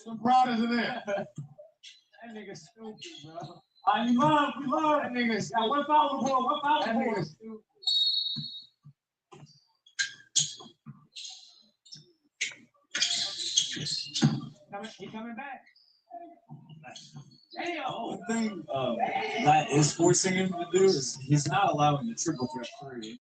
Some prouders in there. That nigga stupid, bro. You love that nigga. What foul ball? What foul ball? That nigga stupid. He coming back. The thing that is forcing him to do is he's not allowing the triple threat three.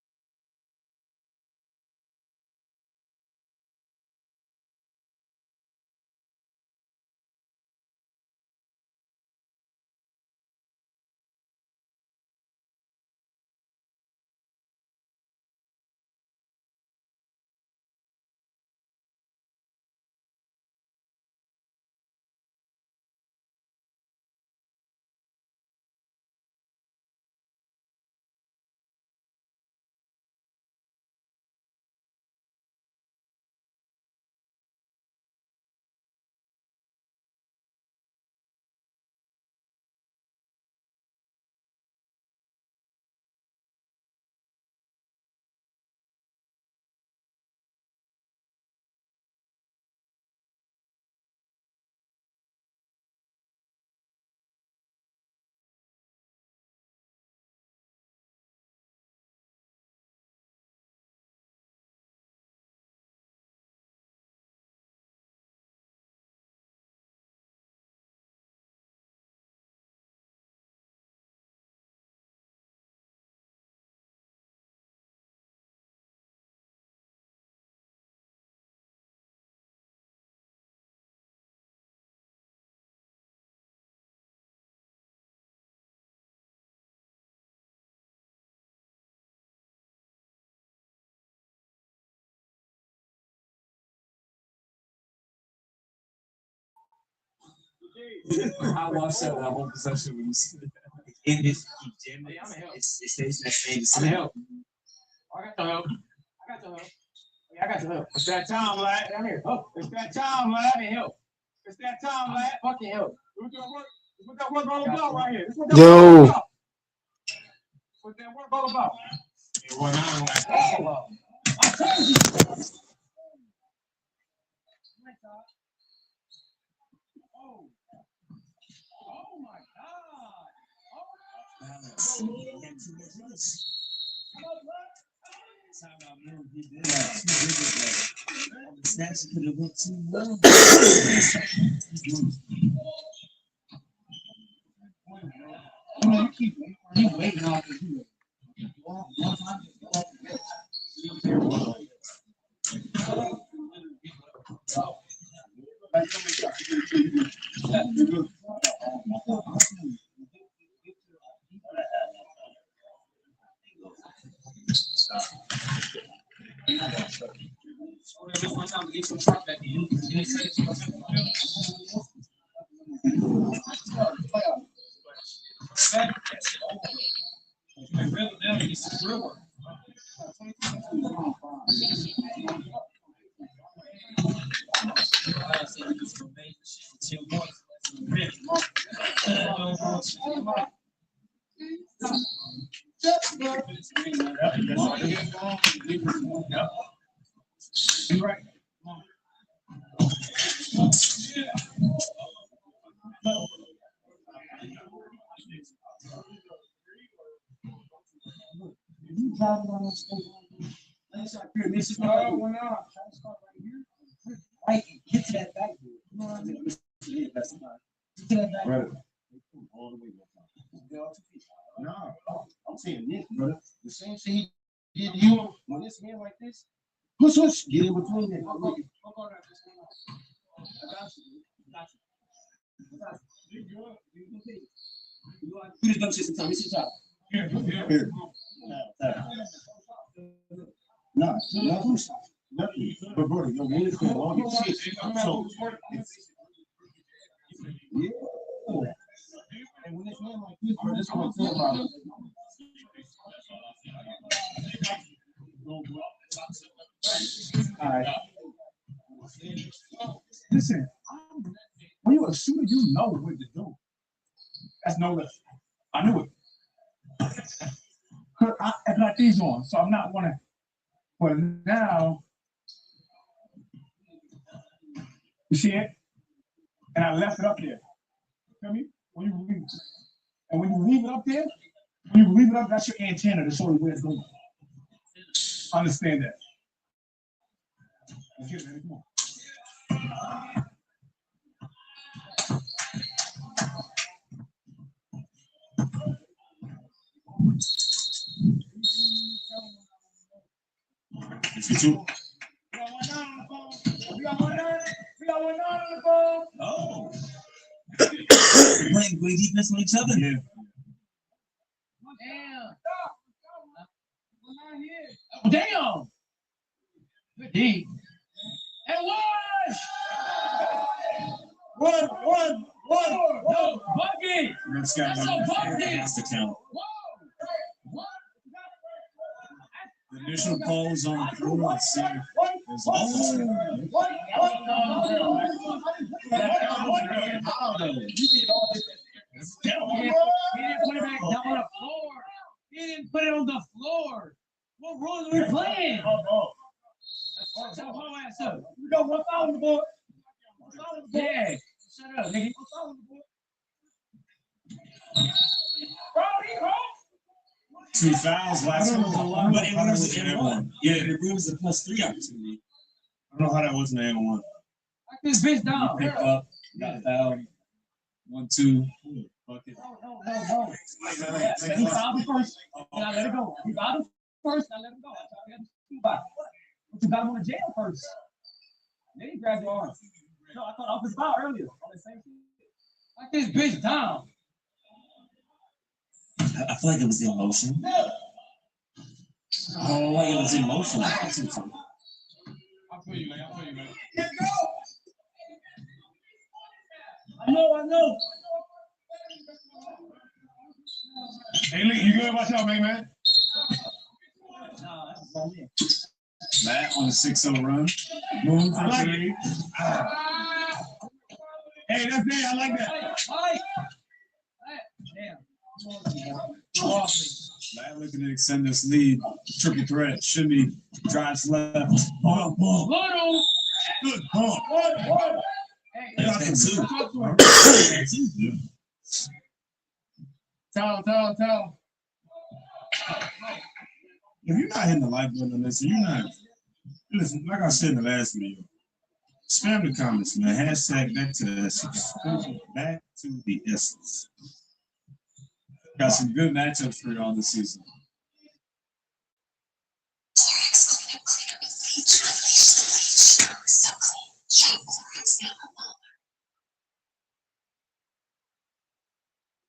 I watched that whole possession when you see that. In this gym, it stays that same. I'm gonna help. I got the help. I got the help. Yeah, I got the help. It's that time, lad. I'm here. Oh, it's that time, lad. I need help. It's that time, lad. Fucking help. Look at work. Look at work all about right here. Yo. What's that work all about? It went on like Oh, I told you. Oh my God. Snatch could have went too low. You waiting on the Get to that back. no, I'm saying this, brother. The same thing he did to you when this hand like this. Push, get in between them. Do the dumb shit sometimes. It's your job. Here. Nah, nothing. But brother, your hand is going long as shit. So, yeah. And when it's hand like this, bro, this one thing about it. All right. Listen, when you're a shooter, you know what to do. That's no lift. I knew it. I got these on, so I'm not gonna. But now, you see it? and I left it up there. Feel me? When you leave it. And when you leave it up there, that's your antenna to show you where it's going. Understand that. Let's get it, man. Come on. It's your two. We got one on the phone. Oh. We're playing great defense on each other. Yeah. Damn. Damn. Good D. And one. No, bucket. That's got That's a bucket. That's the count. Whoa. the initial call was on the floor. Let's see if there's He didn't put it back down on the floor. He didn't put it on the floor. What rules are we playing? Shut your whole ass up. We got 1 foul on the board. Yeah. Shut up, nigga. two fouls last one. But it was an one. Yeah, it was a +3 opportunity. I don't know how that wasn't an one. Knock this bitch down. Pick up, got fouled. 1-2. Bucket. No. He fouled him first. And I let it go. He fouled him first. And I let him go. But you got him on the jail first. Then he grabbed your arm. No, I thought I was foul earlier. On the same thing. Knock this bitch down. I feel like it was emotion. Oh, like it was emotion. I'll tell you, man. Let's go. I know. Hey, Lee, you good? Watch out, man. Matt on the 6-0 run. Moving for I like three. Hey, that's it. I like that. Damn. Matt looking to extend this lead. Triple threat. Shimmy drives left. Ball. Little. Good ball. Hey, That's two. talk to him. Tell. If you're not hitting the like button on this, you're not. Listen, like I said in the last video, spam the comments, man. Hashtag back to the essence. Back to the essence. Got some good matchups for y'all this season.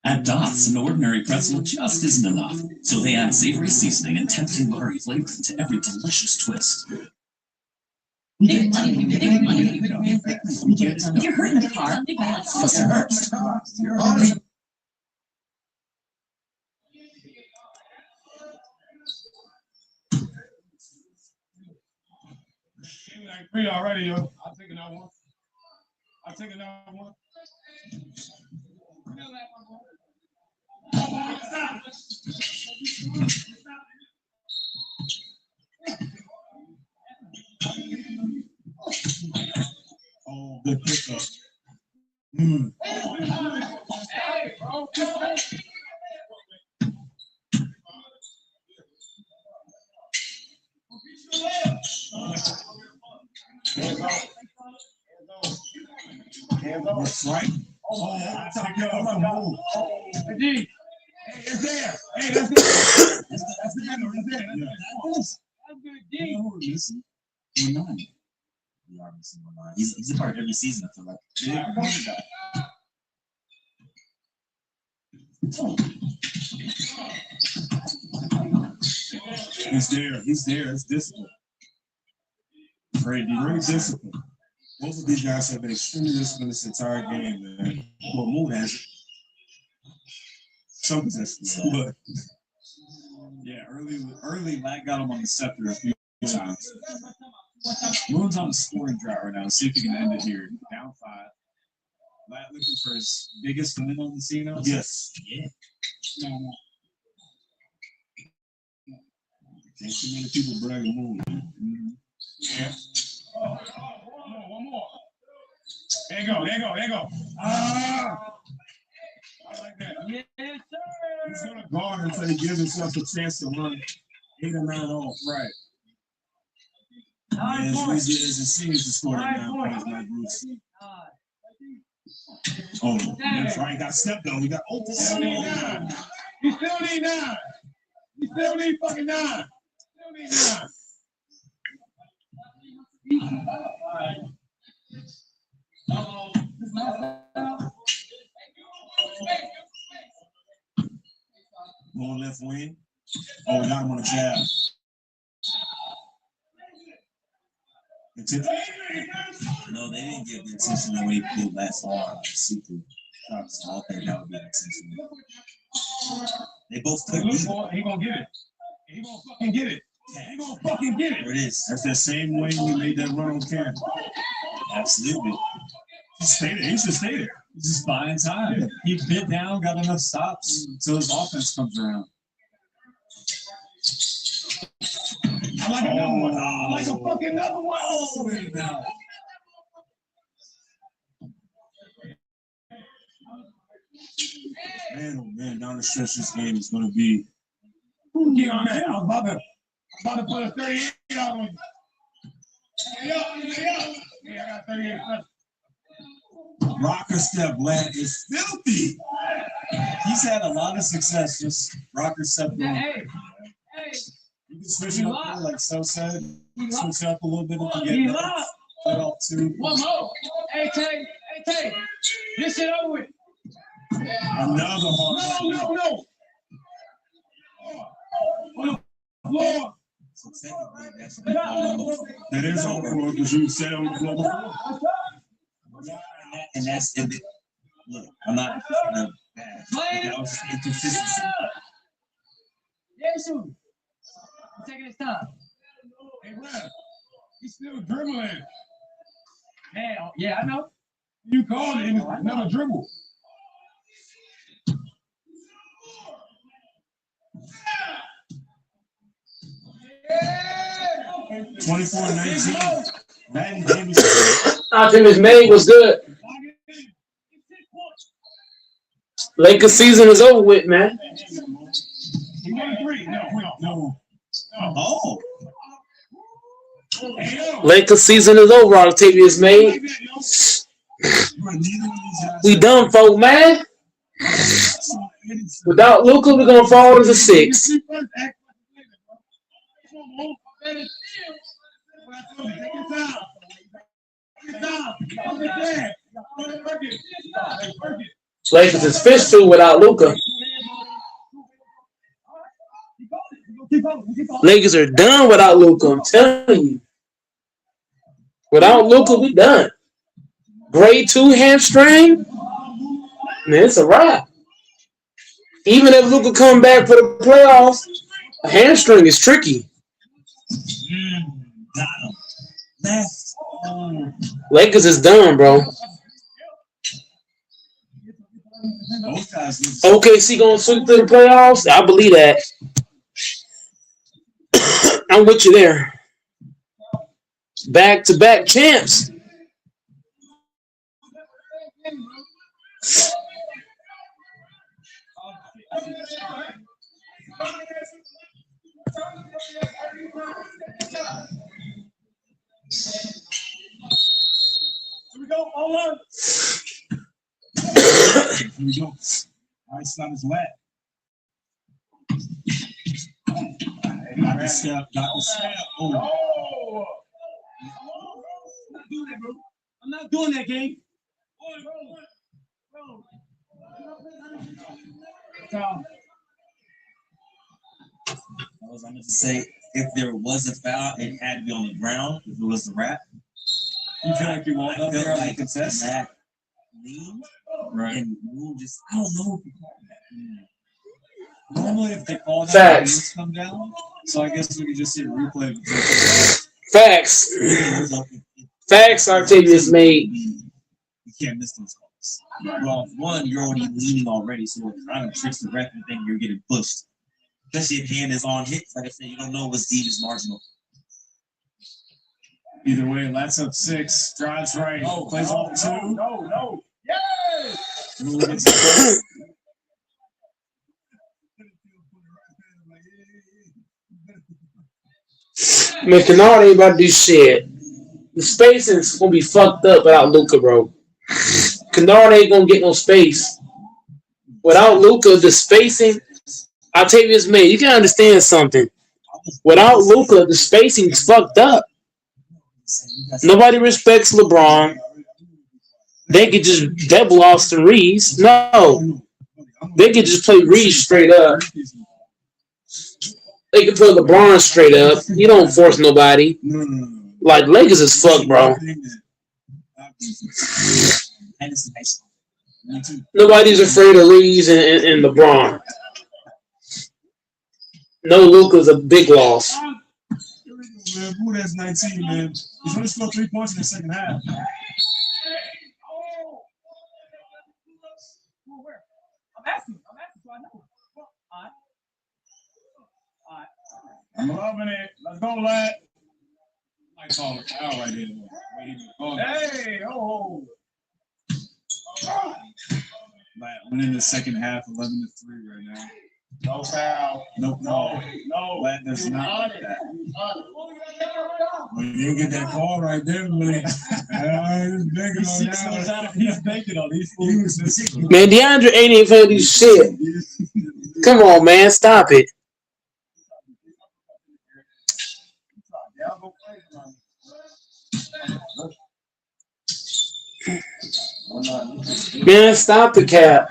At Dots, an ordinary pretzel just isn't enough, so they add savory seasoning and tempting buttery flavor into every delicious twist. If you're hurt in the car, plus it hurts. Like 3 already, yo. I'll take another one. Oh, good pickup. Hey, bro. That's right. Oh, I took it off the move. Hey, D. Hey, it's there. Hey, that's it. That's the number. That's it. That's good, D. We're missing 1-9. We are missing 1-9. He's a part of every season, I feel like. He's there. It's discipline. Very discipline. Both of these guys have been extremely disciplined this entire game, man. Well, Moon has it. Some possessions, but yeah, early Matt got him on the scepter a few times. Moon's on a scoring drought right now. Let's see if he can end it here. Down 5. Matt looking for his biggest win on the scene. Yes. Yeah. Can't see many people bragging Moon. Yeah. One more. There you go. Ah! I like that. Yes, sir. He's gonna guard until he gives himself a chance to run 8 or 9 off. Right. 9 As points. easy as it seems to score 9 9 points. points, my Bruce. Oh, that's right. Got stepped though. We got still need 9. You still need 9. You still need fucking 9. Still need 9. Going left wing. Oh, we got him on the jab. No, they didn't give the attention that when he pulled last arm. See through. I don't think that would be intentional. They both took He gonna get it. He gonna fucking get it. He gonna fucking get it. There it is. That's that same way we made that run on Cam. Absolutely. Stay there. He should stay there. He's just buying time. He bit down, got enough stops until his offense comes around. I like another one. I like a fucking another one. Oh, wait now. Man, oh man, down the stretch this game is going to be. Get on that. I was about to put a 38 on you. Yeah, I got 38. Rocker step lad is filthy. He's had a lot of success just rocker stepping on. Hey. You can switch it up there, like So said. Switch it up a little bit if you He get lost. that off too. One more. Hey, Tay. This shit over with. Another hard. No. Floor. So technically, that's That is on the floor because you said on the floor before. and that's and the, look. I'm not bad. That was inconsistency. Yes, sir. He's taking his time. Hey, Rap, he's still dribbling. Hell, yeah, I know. You called it, it's another dribble. Yeah. 24-19. Madden James. Optimus May was good. Lakers season is over with, man. He won 3. No. Oh. Lakers season is over, Octavius May. We done, folk, man. Without Luka, we're gonna fall to the 6. Lakers is fish too without Luka. Lakers are done without Luka. I'm telling you. Without Luka, we done. Grade 2 hamstring. Man, it's a wrap. Even if Luka come back for the playoffs, a hamstring is tricky. Got him. Left. Lakers is done, bro. Both guys look OKC gonna sweep through the playoffs? I believe that. I'm with you there. Back-to-back champs. Here we go. All on. Here we go. Right side is wet. Got the step. Oh. I'm not doing that, game. I was going to say, if there was a foul, it had to be on the ground. If it was the wrap, You feel like you walked up there like contest? that lean Right. and move just, I don't know if you call that. Normally, if they call that, Facts. the come down. So I guess we could just see a replay. Of the Facts. Facts, Octavius made. You can't miss those calls. Well, one, you're already leaning already, so it kind of tricks the ref and think you're getting pushed. Especially if hand is on hit. Like I said, you don't know what's deep is marginal. Either way, Lat's up 6. Drives right. Plays off 2. No. Yay! Rule gets it. Man, Kennard ain't about to do shit. The spacing's gonna be fucked up without Luka, bro. Kennard ain't gonna get no space. Without Luka, the spacing, Octavius May, you can understand something. Without Luka, the spacing's fucked up. Nobody respects LeBron. They could just double Austin Reeves. No. They could just play Reeves straight up. They could put LeBron straight up. You don't force nobody. Like, Lakers is fuck, bro. Nobody's afraid of Reeves and LeBron. No Luka's a big loss. Man, Boo, that's 19, man. He's only scored 3 points in the second half. I'm asking, so I know. All right. I'm loving it. Let's go, lad. I call it foul right here. Hey, oh. Lad, went in the second half, 11-3 right now. No foul. No. Lad does not like that. When you get that call right there, man. He's banking on these fools. Man, DeAndre ain't even finna do shit. Come on, man. Stop it. Man, stop the cap.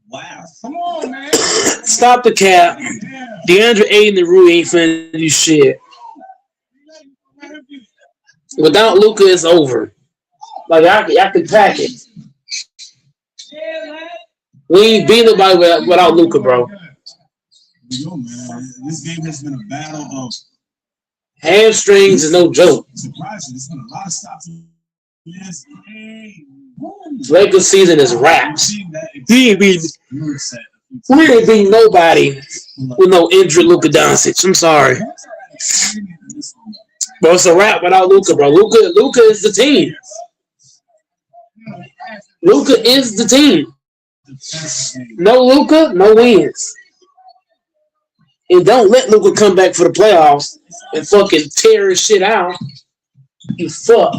Wow. Come on, man. Stop the cap. DeAndre Ayton and Rui ain't finna do shit. Without Luka, it's over. Like, I can pack it. We ain't beat nobody without Luka, bro. Yo, man. This game has been a battle of Hamstrings is no joke. surprises. There's been a lot of stops. Yes. Lakers season is wraps. We ain't beat nobody with no injured Luka Doncic. I'm sorry. But it's a wrap without Luka, bro. Luka is the team. Luka is the team. No Luka, no wins. And don't let Luka come back for the playoffs and fucking tear his shit out. You fuck.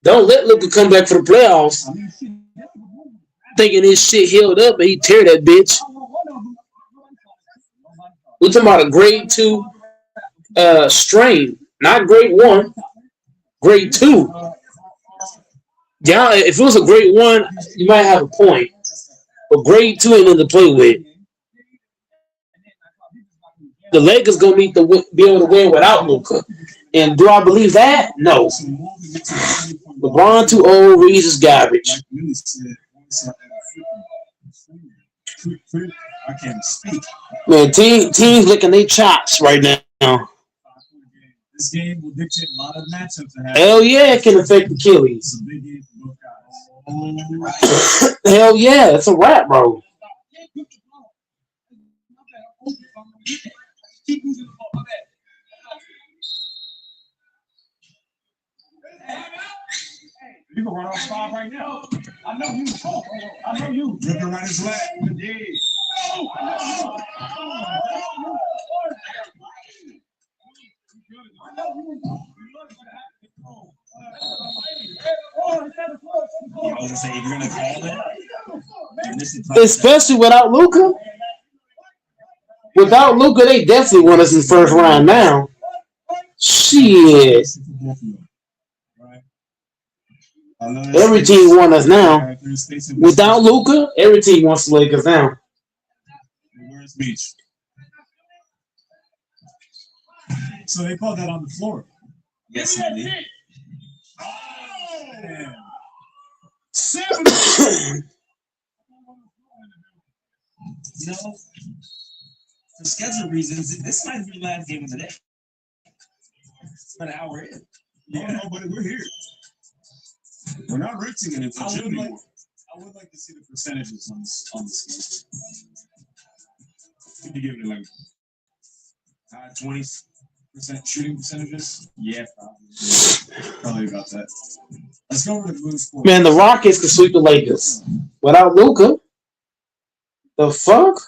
Don't let Luka come back for the playoffs thinking his shit healed up and he tear that bitch. We're talking about a grade 2 strain, not grade 1, grade 2. Yeah, if it was a grade 1, you might have a point. But grade 2 ain't nothing to play with. The Lakers gonna need to be able to win without Luka. And do I believe that? No. LeBron too old, Reeves is garbage. I can't speak. Man, teams licking their chops right now. This game will dictate a lot of matchups. Hell yeah, it can affect Achilles. It's a big game for both guys. Hell yeah, it's a wrap, bro. You can run off 5 right now. I know you. I know you. Dripping around his leg. Yeah. I was gonna say, if you're gonna call it, Especially without Luka. Without Luka, they definitely won us in the first round now. Shit. Every team won us now. Without Luka, every team wants the Lakers now. Where's Beach? So they called that on the floor. yes, indeed. Man. You know, for schedule reasons, this might be the last game of the day. It's about an hour in. Yeah, no, but we're here. We're not rinsing it until June anymore. I would like to see the percentages on this game. Could you give it like high 20% shooting percentages. Yeah, probably about that. Let's go over the blue score. Man, the Rockets could sweep the Lakers without Luka. The fuck?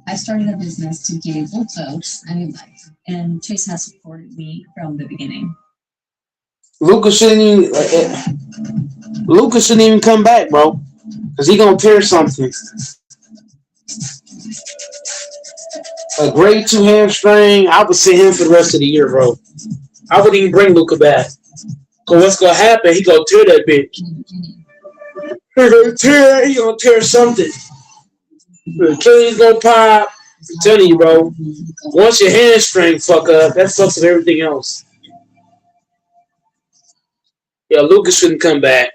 I started a business to give old folks a new life, and Chase has supported me from the beginning. Luka shouldn't even come back, bro, because he gonna tear something. A grade 2 hamstring. I would sit him for the rest of the year, bro. I wouldn't even bring Luka back. Cause what's gonna happen? He gonna tear that bitch. He gonna tear something. The Achilles gonna pop. I'm telling you, bro. Once your hamstring fuck up, that fucks with everything else. Yeah, Luka shouldn't come back.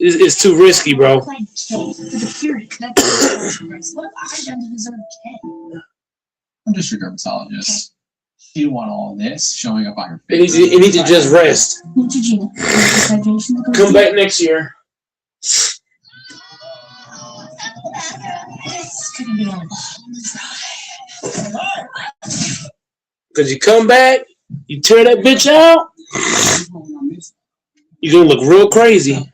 It's too risky, bro. What have I done to deserve K? I'm just your dermatologist. You want all this showing up on your You face. need to just rest. Neutrogena. Come back next year. Because you come back, you tear that bitch out, you're going to look real crazy.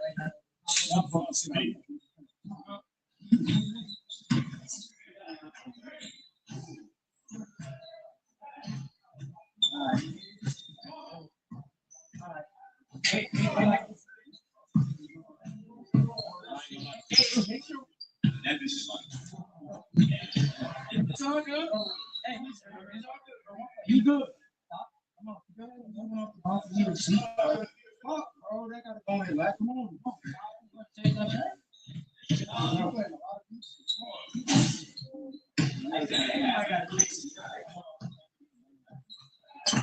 It's all good. Hey, you good? Fuck, bro, that gotta go in. Like, come on.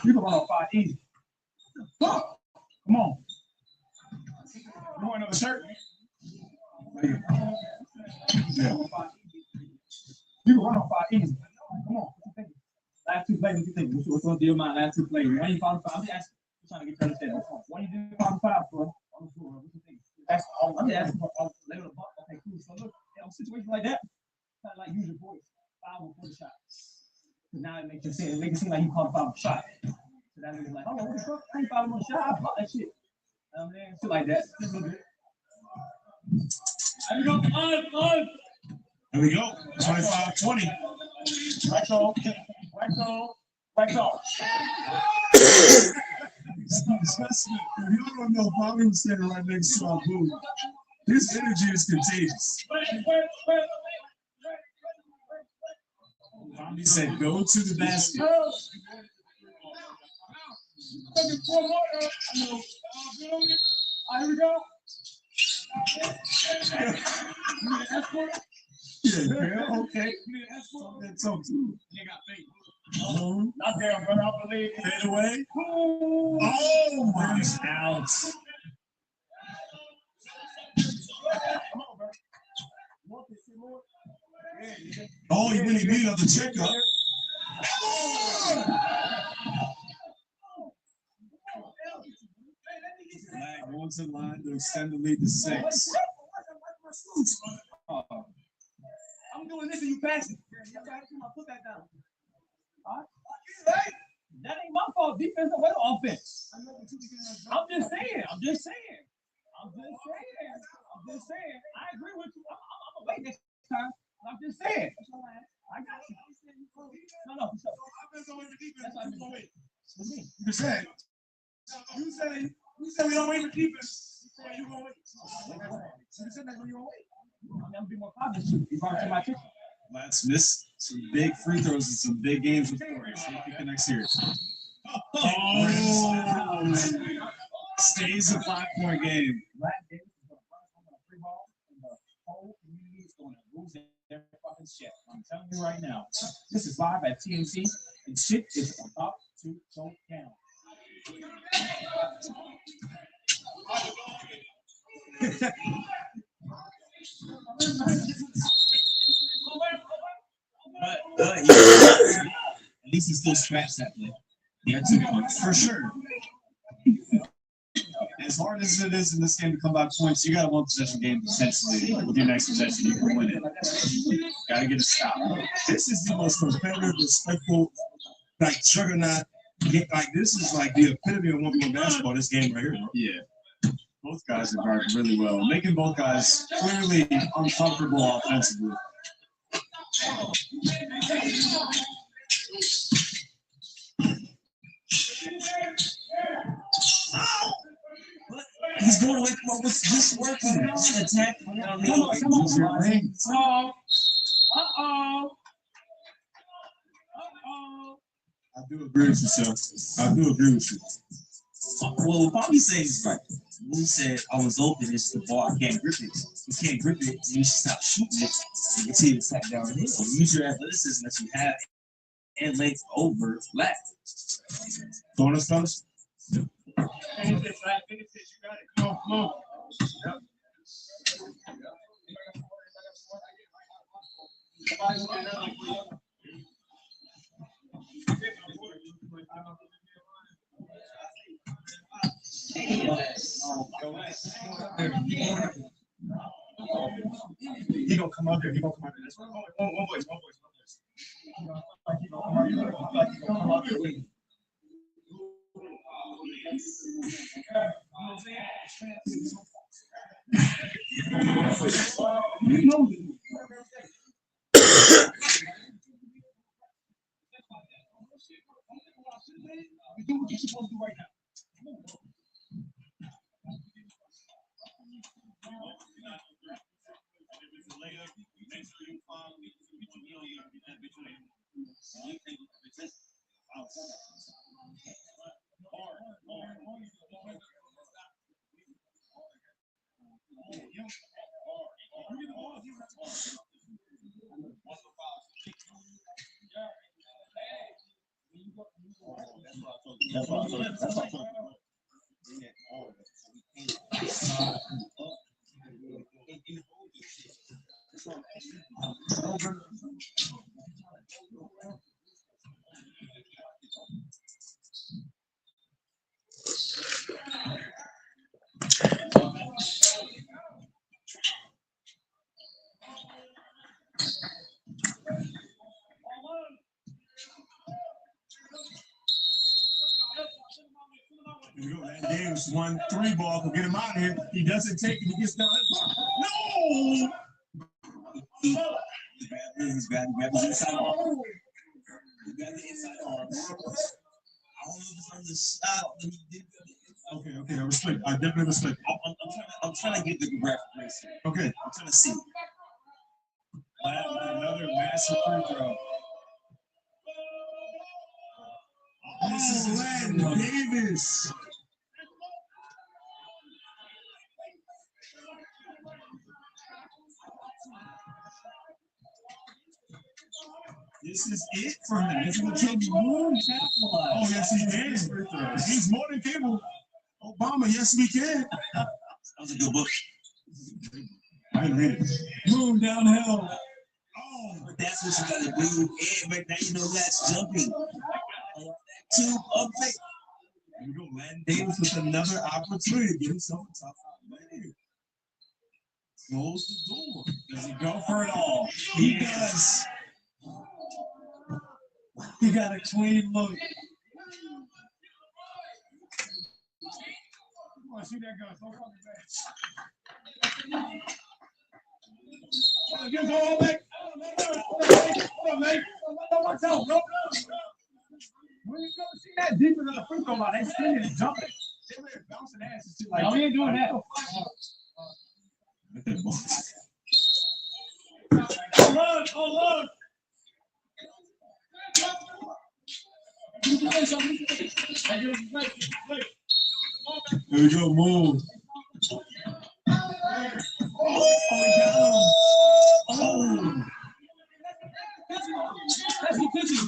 You can run off 5 easy. Fuck. Come on. You want another shirt? Yeah. You can run on 5 easy. Come on. Last 2 plays, what you think? What's going to deal with my last 2 plays? Why you foul 5? I'm just asking. I'm trying to get you to understand. Why you do foul 5, bro? On the floor. What you think? I'm just asking for level of buck. Okay, cool. So look, in a situation like that, kind of like use your voice. Foul before the shot. Because now it makes it seem like you called a foul shot. So that nigga's like, oh, what the fuck? I ain't foul on shot. I blocked that shit. Shit like that. Just a little bit. There we go. There we go. 25-20. Right on. You don't know Bobby was standing right next to our booth. His energy is contagious. Bobby said, go to the basket. Here we go. Yeah, okay. Talk to him. Not there, but I believe. Fade away. Oh, my out. Oh, you really need another checkup. Flag going to the line to extend the lead to 6. I'm doing this and you pass it. Put that down. All right. That ain't my fault. Defense or offense. I'm just saying. I agree with you. I'm gonna wait next time. I'm just saying. I got you. No. You said we don't wait for defense. You gonna wait. You said that's when you gonna wait. I'm gonna be more positive. You brought it to my attention. Let's miss some big free throws and some big games with Forrest. See if he connects here. Oh, stays a 5-point game. I'm telling you right now. This is live at TNT, and shit is about to go down. But at least he still scratched that play. Yeah, it's a good one, for sure. As hard as it is in this game to come back points, you got a 1-possession game potentially. With your next possession, you can win it. Got to get a stop. This is the most competitive, respectful like Juggernaut. Like this is like the epitome of one-on-one basketball. This game right here, bro. Yeah. Both guys are guarded really well, making both guys clearly uncomfortable offensively. He's going away from what was just working. Attack. Come on. Uh-oh. I do agree with you, sir. I do agree with you. Well, what Bobby says is right. Moon said, I was open, it's the ball, I can't grip it. You can't grip it, you should stop shooting it until you attack down the hill. Use your athleticism that you have and length over flat. Bonus, fellas? Finish it, Flat. Finish it. You got it. Come on, come on. He gonna come out there. He gonna come out there. That's one voice. He gonna come out there with me. Do what you're supposed to do right now. Here we go. That Davis 1-3 ball could get him out of here. He doesn't take it. He gets down. No! He's grabbing his inside arm. He grabbed the inside arm. I don't know if it's from the shot. Okay. I definitely respect. I'm trying to get the graphic race. Okay. I'm trying to see. Another massive free throw. This is Len Davis. This is it for him. This is what King Moon capitalized. Oh, yes, he can. He's more than capable. Obama, yes, we can. That was a good book. I didn't read it. Moon downhill. Oh, but that's what you gotta do. And right now, you know that's jumping. Two up fake. Here we go. Len Davis with another opportunity to get himself a top 5 player. Close the door. Does he go for it all? He does. He got a clean look. Come on, shoot that gun. Don't fucking back. Get all back. Hold on, mate. Don't watch out, bro. When you go see that deep into the free throw line, they spinning and jumping. They're bouncing ass and shit like that. No, we ain't doing that. Oh, look. Here we go, move.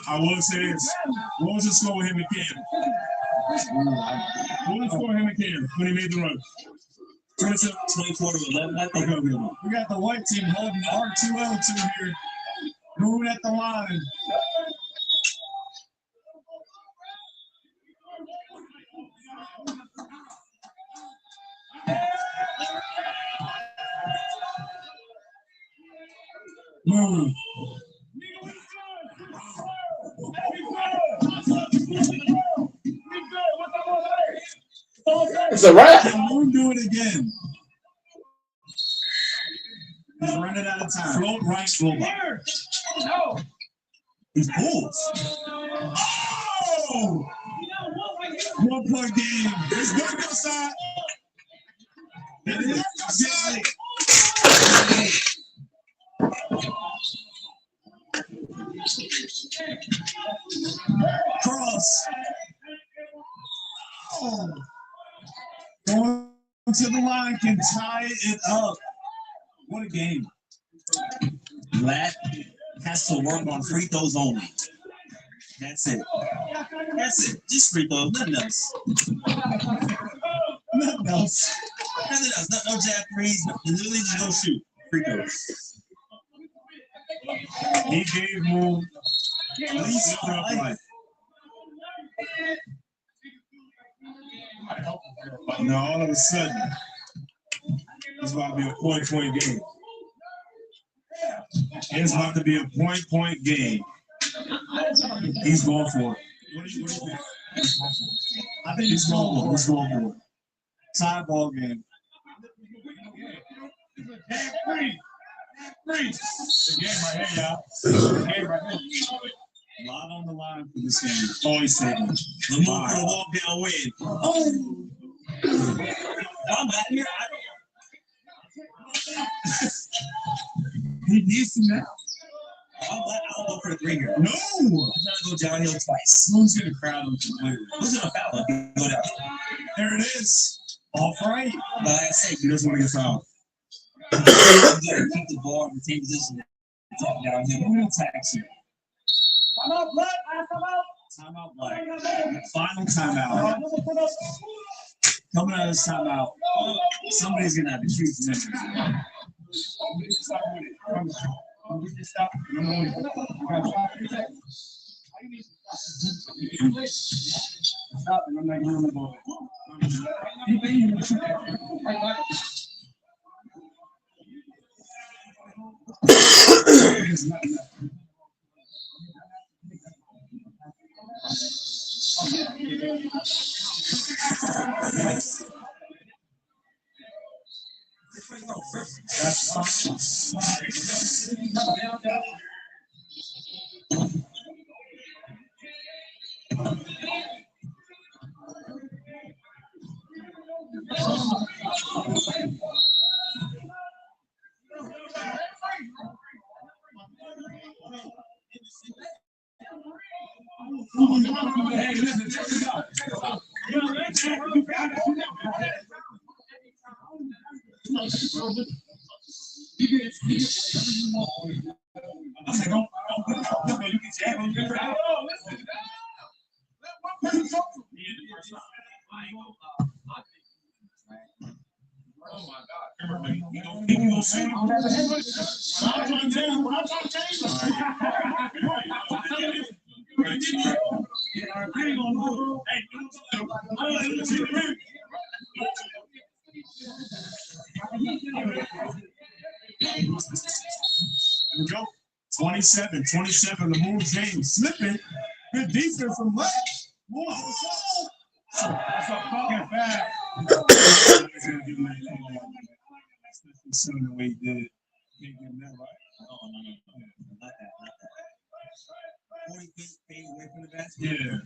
I will say this. What was the score with him and Cam? What was the score with him and Cam when he made the run? 24-11, I think. Okay. We got the white team holding R2L2 here. Moving at the line. Move. It's a wrap. Moon do it again. He's running out of time. Float right, float left. No. He pulls. Oh! 1 point game. It's dark outside. It is outside. Cross. Oh. Going to the line can tie it up. What a game. Lat has to work on free throws only. That's it. That's it. Just free throws, nothing else. Nothing else. Nothing else. No jab threes. Literally just go shoot. Free throws. He gave Moon at least rough life. Now all of a sudden, it's about to be a point game. It's about to be a point game. He's going for it. What do you think? I think he's going for it. He's going for it. Tie ball game. The game right here, y'all. The game right here. A lot on the line for this game. Oh, he's taking it. Lamar for the walk down win. Oh! I'm out here. He needs to now. I'll go for the 3 here. No! I'm trying to go downhill twice. Who's going to crowd him completely? Who's going to foul him? Go down. There it is. Off right. Like I said, He doesn't want to get fouled. you gotta keep the ball in the same position. Downhill. Who attacks you? Come out, Black. Come out. Timeout Black. Final timeout. Coming out of this timeout, somebody's going to have to choose the next one. Stop. Stop, and I'm not giving the ball. Hey, listen, check this out. I said, don't you can jab him. Oh my God. You gonna see him? I'm trying to tell you. I'm trying to tell you. There we go. 27, Lamar James slipping. Good defense from left. That's a fucking bad. Especially the way he did it. Can't get that right. Oh, no. Not that. 40 feet fade away from the basket. Yeah.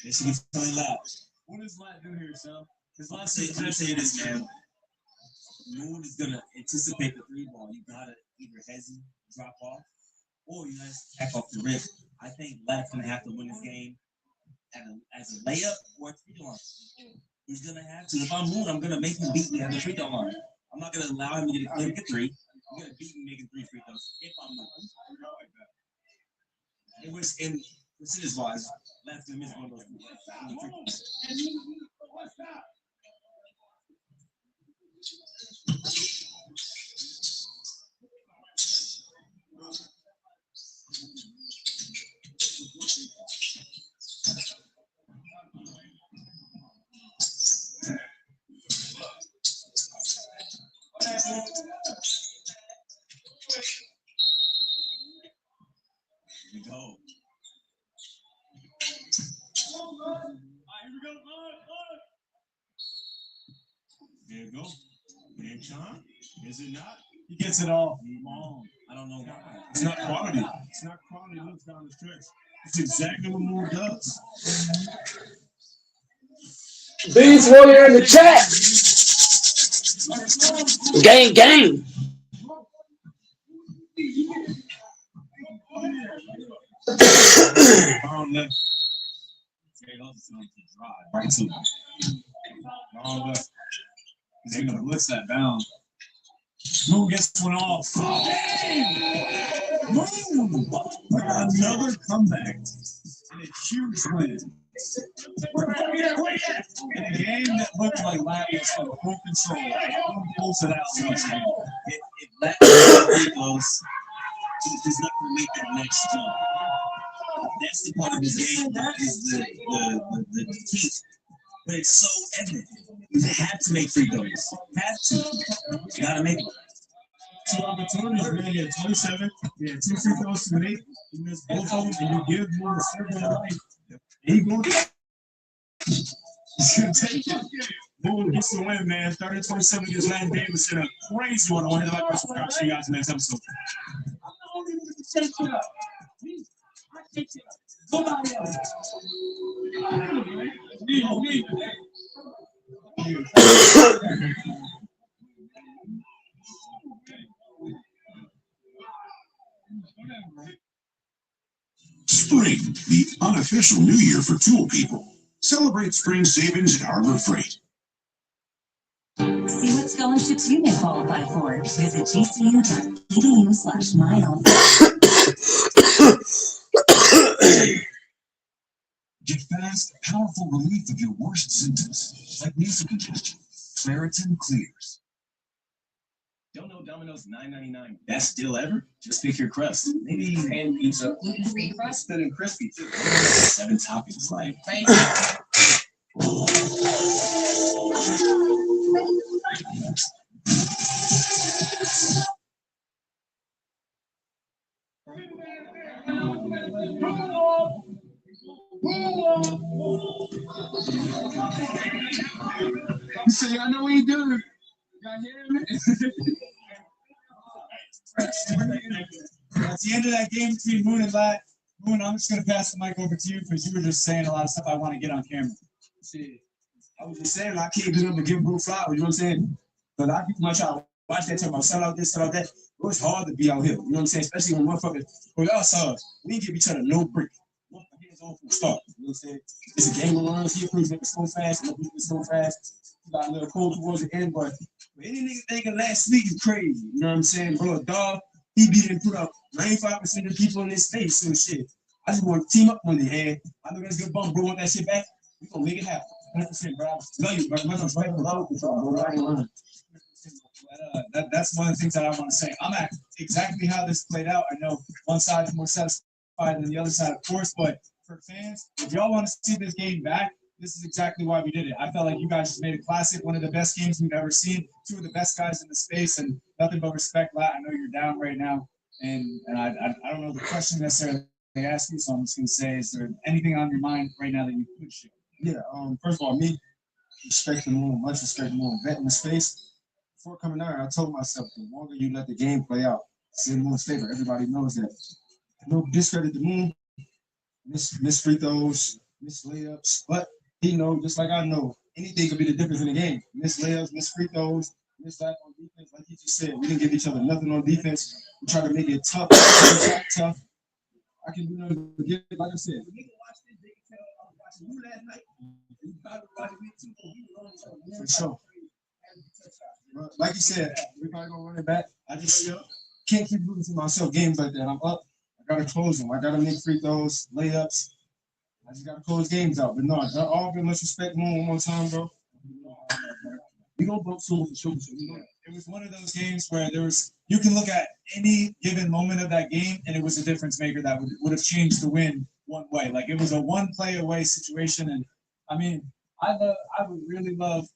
They should be telling loud. What does Lat do here, son? Because I say this, man. Moon is gonna anticipate the 3 ball. You gotta either hesitate, drop off, or you gotta tap off the rip. I think Lat's gonna have to win this game as a layup or a 3-line. He's gonna have to. If I'm Moon, I'm gonna make him beat me at the 3 line. I'm not gonna allow him to get a 3. I'm gonna beat him making 3 free throws if I'm Moon. It was in percentage wise, Lat's gonna miss one of those free throws. Here we go. There you go. And John, is it not? He gets it all. Long. I don't know why. It's not quality. It's not quality looks down the stretch. It's exactly what Moore does. Beast Warrior in the chat. Gang. Long left. Right to him. Long left. He's gonna blitz that down. Moon gets one off. Moon! Another comeback. And a huge win. In a game that looked like Lat was in full control. Moon pulls it out once again. It let it goes. He's not going to make that next jump. That's the part of this game that is the key. But it's so evident. You have to make free throws. Have to. You got to make them. 2 opportunities, man. He had 27. He had 2 free throws to make. He missed both of them, and you give Moore the circle. He going to take it. Moore gets the win, man. 30-27 against Latin Davis in a crazy one. I want to like this. I'll see you guys next episode. Spring, the unofficial new year for tool people. Celebrate spring savings at Harbor Freight. See what scholarships you may qualify for. Visit gcu.edu/mile. Get fast, powerful relief of your worst symptoms, like nasal congestion. Claritin clears. Don't know Domino's $9.99 best deal ever? Just pick your crust. Maybe hand pizza, gluten-free crust, and crispy too. 7 toppings like. You say, I know what he doing. Y'all hear me? At the end of that game between Moon and Lat, Moon, I'm just going to pass the mic over to you because you were just saying a lot of stuff I want to get on camera. Shit. I was just saying, I can't do nothing but give Bro flowers, you know what I'm saying? But I keep my shot. Watch that, talk about sell out this, sell out that. Bro, it's hard to be out here, you know what I'm saying? Especially when motherfuckers, bro, y'all saw us. We didn't give each other no break. Hands on from the start, you know what I'm saying? It's a game of runs. He approves it so fast, and it so fast. He got a little cold towards the end, but any nigga thinking last week is crazy, you know what I'm saying? Bro, a dog, he beat and put up 95% of the people in this space and shit. I just want to team up one day, and I know that's good bump, bro. Want that shit back? We gonna make it happen. 100%, bro. Love you, bro. My name's right below control, bro. I ain't lying. That's one of the things that I want to say. I'm at exactly how this played out. I know one side is more satisfied than the other side, of course, but for fans, if y'all want to see this game back, this is exactly why we did it. I felt like you guys just made a classic, one of the best games we've ever seen, 2 of the best guys in the space, and nothing but respect, Lat. I know you're down right now, and I don't know the question necessarily they ask you, so I'm just going to say, is there anything on your mind right now that you could share? Yeah, first of all, me, respect the moon, much respect the moon. Vet in the space. Before coming out, I told myself, the longer you let the game play out, it's in Moon's favor. Everybody knows that. No discredit the moon, miss free throws, miss layups, but he knows, just like I know, anything could be the difference in the game. Miss layups, miss free throws, miss that on defense. Like you just said, we didn't give each other nothing on defense. We try to make it tough, tough. I can do nothing but get it, like I said. For sure. Like you said, we're probably gonna run it back. I just can't keep losing to myself games like that. I'm up. I gotta close them. I gotta make free throws, layups. I just gotta close games out. But no, all been much respect, Moon, one more time, bro. We gonna bump soon for sure. It was one of those games where you can look at any given moment of that game, and it was a difference maker that would have changed the win one way. Like it was a one play away situation, and I mean, I would really love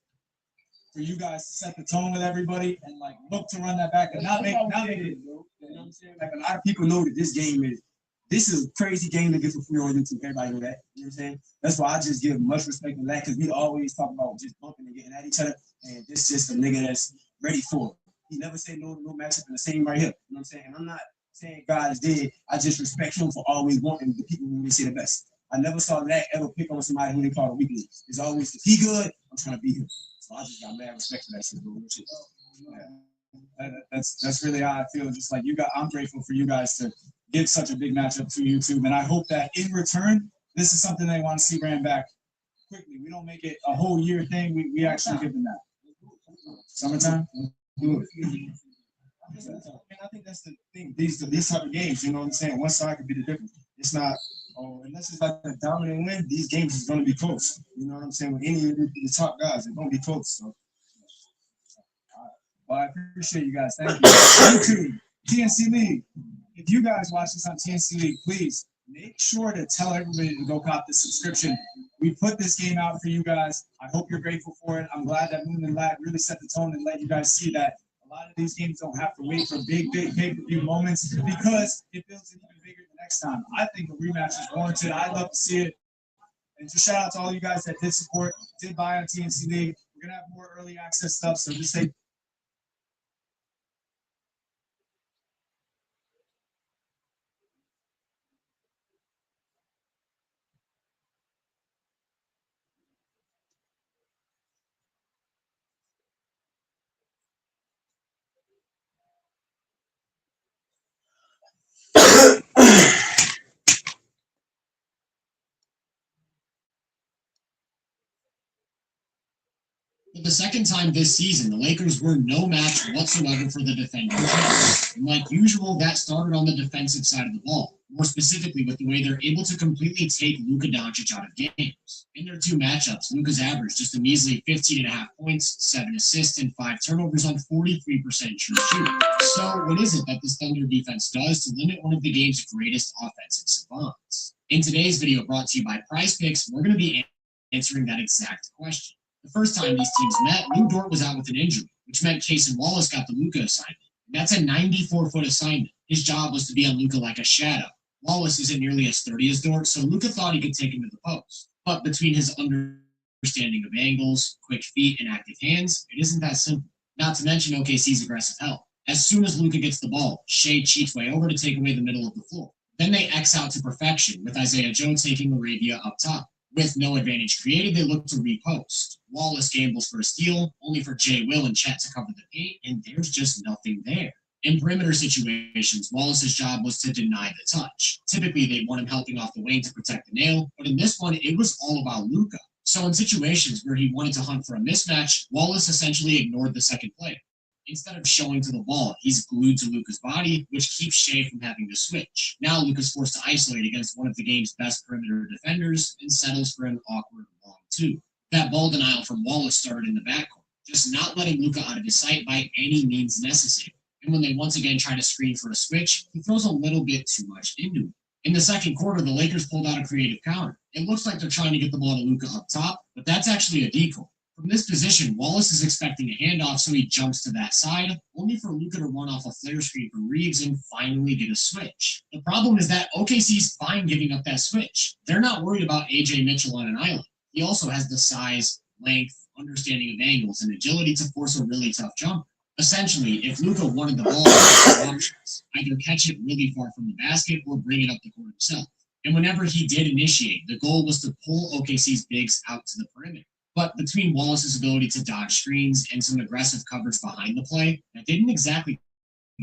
for you guys to set the tone with everybody and like look to run that back and not make it. You know what I'm saying? Like a lot of people know that this is a crazy game to get for free on YouTube. Everybody know that. You know what I'm saying? That's why I just give much respect to that because we always talk about just bumping and getting at each other. And this is just a nigga that's ready for it. He never said no matchup in the same right here. You know what I'm saying? And I'm not saying God is dead. I just respect him for always wanting the people who they say the best. I never saw that ever pick on somebody who they call a weakling. It's always, if he good, I'm trying to beat him. So I just got mad respect for that shit, bro. Yeah. That's really how I feel. Just like you got, I'm grateful for you guys to give such a big matchup to YouTube. And I hope that in return, this is something they want to see ran back quickly. We don't make it a whole year thing. We actually give them that. Summertime? Do it. I think that's the thing. These type of games, you know what I'm saying? One side could be the difference. It's not, unless it's like a dominant win, these games is going to be close. You know what I'm saying? With any of the top guys, it's going to be close. So, well, I appreciate you guys. Thank you. YouTube, TNC League. If you guys watch this on TNC League, please make sure to tell everybody to go cop the subscription. We put this game out for you guys. I hope you're grateful for it. I'm glad that Moon and Lat really set the tone and let you guys see that a lot of these games don't have to wait for big pay-per-view moments because it builds it even bigger the next time. I think a rematch is warranted. I'd love to see it. And just shout out to all you guys that did support, did buy on TNC League. We're going to have more early access stuff, so just stay For the second time this season, the Lakers were no match whatsoever for the defending champs. And like usual, that started on the defensive side of the ball, more specifically with the way they're able to completely take Luka Doncic out of games. In their two matchups, Luka's averaged just a measly 15.5 points, 7 assists, and 5 turnovers on 43% true shooting. So what is it that this Thunder defense does to limit one of the game's greatest offensive savants? In today's video brought to you by Prize Picks, we're going to be answering that exact question. The first time these teams met, Lou Dort was out with an injury, which meant Cason Wallace got the Luka assignment. And that's a 94-foot assignment. His job was to be on Luka like a shadow. Wallace isn't nearly as sturdy as Dort, so Luka thought he could take him to the post. But between his understanding of angles, quick feet, and active hands, it isn't that simple. Not to mention OKC's aggressive help. As soon as Luka gets the ball, Shea cheats way over to take away the middle of the floor. Then they X out to perfection, with Isaiah Joe taking Arabia up top. With no advantage created, they look to repost. Wallace gambles for a steal, only for Jay Will and Chet to cover the paint, and there's just nothing there. In perimeter situations, Wallace's job was to deny the touch. Typically, they'd want him helping off the wing to protect the nail, but in this one, it was all about Luka. So in situations where he wanted to hunt for a mismatch, Wallace essentially ignored the second player. Instead of showing to the ball, he's glued to Luka's body, which keeps Shea from having to switch. Now Luka's forced to isolate against one of the game's best perimeter defenders and settles for an awkward long two. That ball denial from Wallace started in the backcourt, just not letting Luka out of his sight by any means necessary. And when they once again try to screen for a switch, he throws a little bit too much into it. In the second quarter, the Lakers pulled out a creative counter. It looks like they're trying to get the ball to Luka up top, but that's actually a decoy. From this position, Wallace is expecting a handoff, so he jumps to that side, only for Luka to run off a flare screen from Reeves and finally get a switch. The problem is that OKC's fine giving up that switch. They're not worried about AJ Mitchell on an island. He also has the size, length, understanding of angles, and agility to force a really tough jumper. Essentially, if Luka wanted the ball, options, either catch it really far from the basket or bring it up the court himself. And whenever he did initiate, the goal was to pull OKC's bigs out to the perimeter. But between Wallace's ability to dodge screens and some aggressive coverage behind the play, that didn't exactly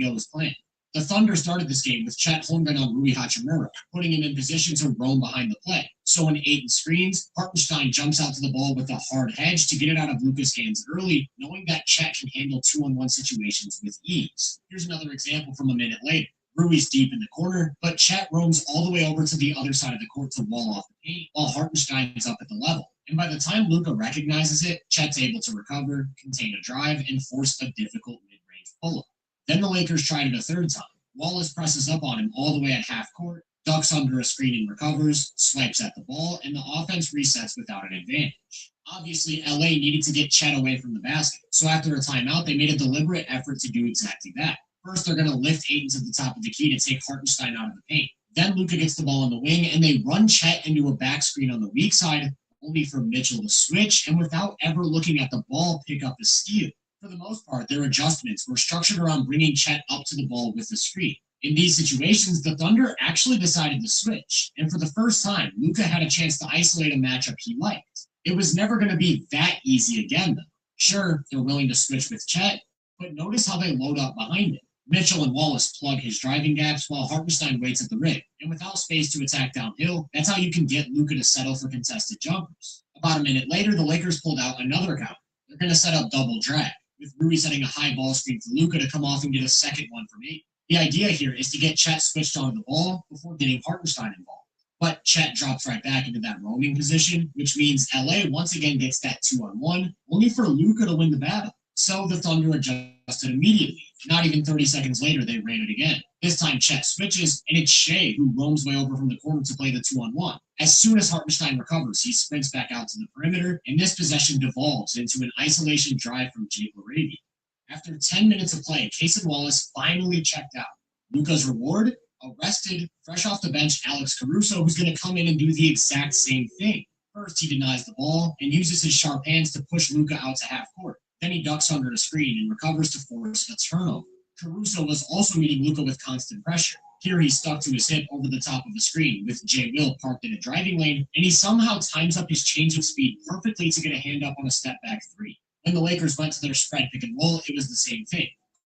go as planned. The Thunder started this game with Chet Holmgren on Rui Hachimura, putting him in position to roam behind the play. So when Ayton screens, Hartenstein jumps out to the ball with a hard hedge to get it out of Luka's hands early, knowing that Chet can handle 2-on-1 situations with ease. Here's another example from a minute later. Rui's deep in the corner, but Chet roams all the way over to the other side of the court to wall off the paint, while Hartenstein is up at the level. And by the time Luka recognizes it, Chet's able to recover, contain a drive, and force a difficult mid-range pull-up. Then the Lakers tried it a third time. Wallace presses up on him all the way at half court, ducks under a screen and recovers, swipes at the ball, and the offense resets without an advantage. Obviously, LA needed to get Chet away from the basket, so after a timeout, they made a deliberate effort to do exactly that. First, they're going to lift Ayton to the top of the key to take Hartenstein out of the paint. Then Luka gets the ball on the wing, and they run Chet into a back screen on the weak side, only for Mitchell to switch, and without ever looking at the ball, pick up the steal. For the most part, their adjustments were structured around bringing Chet up to the ball with the screen. In these situations, the Thunder actually decided to switch, and for the first time, Luka had a chance to isolate a matchup he liked. It was never going to be that easy again, though. Sure, they're willing to switch with Chet, but notice how they load up behind him. Mitchell and Wallace plug his driving gaps while Hartenstein waits at the rim. And without space to attack downhill, that's how you can get Luka to settle for contested jumpers. About a minute later, the Lakers pulled out another counter. They're going to set up double drag, with Rui setting a high ball screen for Luka to come off and get a second one from 8. The idea here is to get Chet switched onto the ball before getting Hartenstein involved. But Chet drops right back into that roaming position, which means LA once again gets that 2-on-1, only for Luka to win the battle. So the Thunder adjusted immediately. Not even 30 seconds later, they ran it again. This time, Chet switches, and it's Shea who roams way over from the corner to play the 2-on-1. As soon as Hartenstein recovers, he sprints back out to the perimeter, and this possession devolves into an isolation drive from Jake LaRavia. After 10 minutes of play, Case and Wallace finally checked out. Luka's reward? Arrested, fresh off the bench, Alex Caruso, who's going to come in and do the exact same thing. First, he denies the ball and uses his sharp hands to push Luka out to half court. Then he ducks under a screen and recovers to force a turnover. Caruso was also meeting Luka with constant pressure. Here he stuck to his hip over the top of the screen with Jay Will parked in a driving lane, and he somehow times up his change of speed perfectly to get a hand up on a step back 3. When the Lakers went to their spread pick and roll, it was the same thing.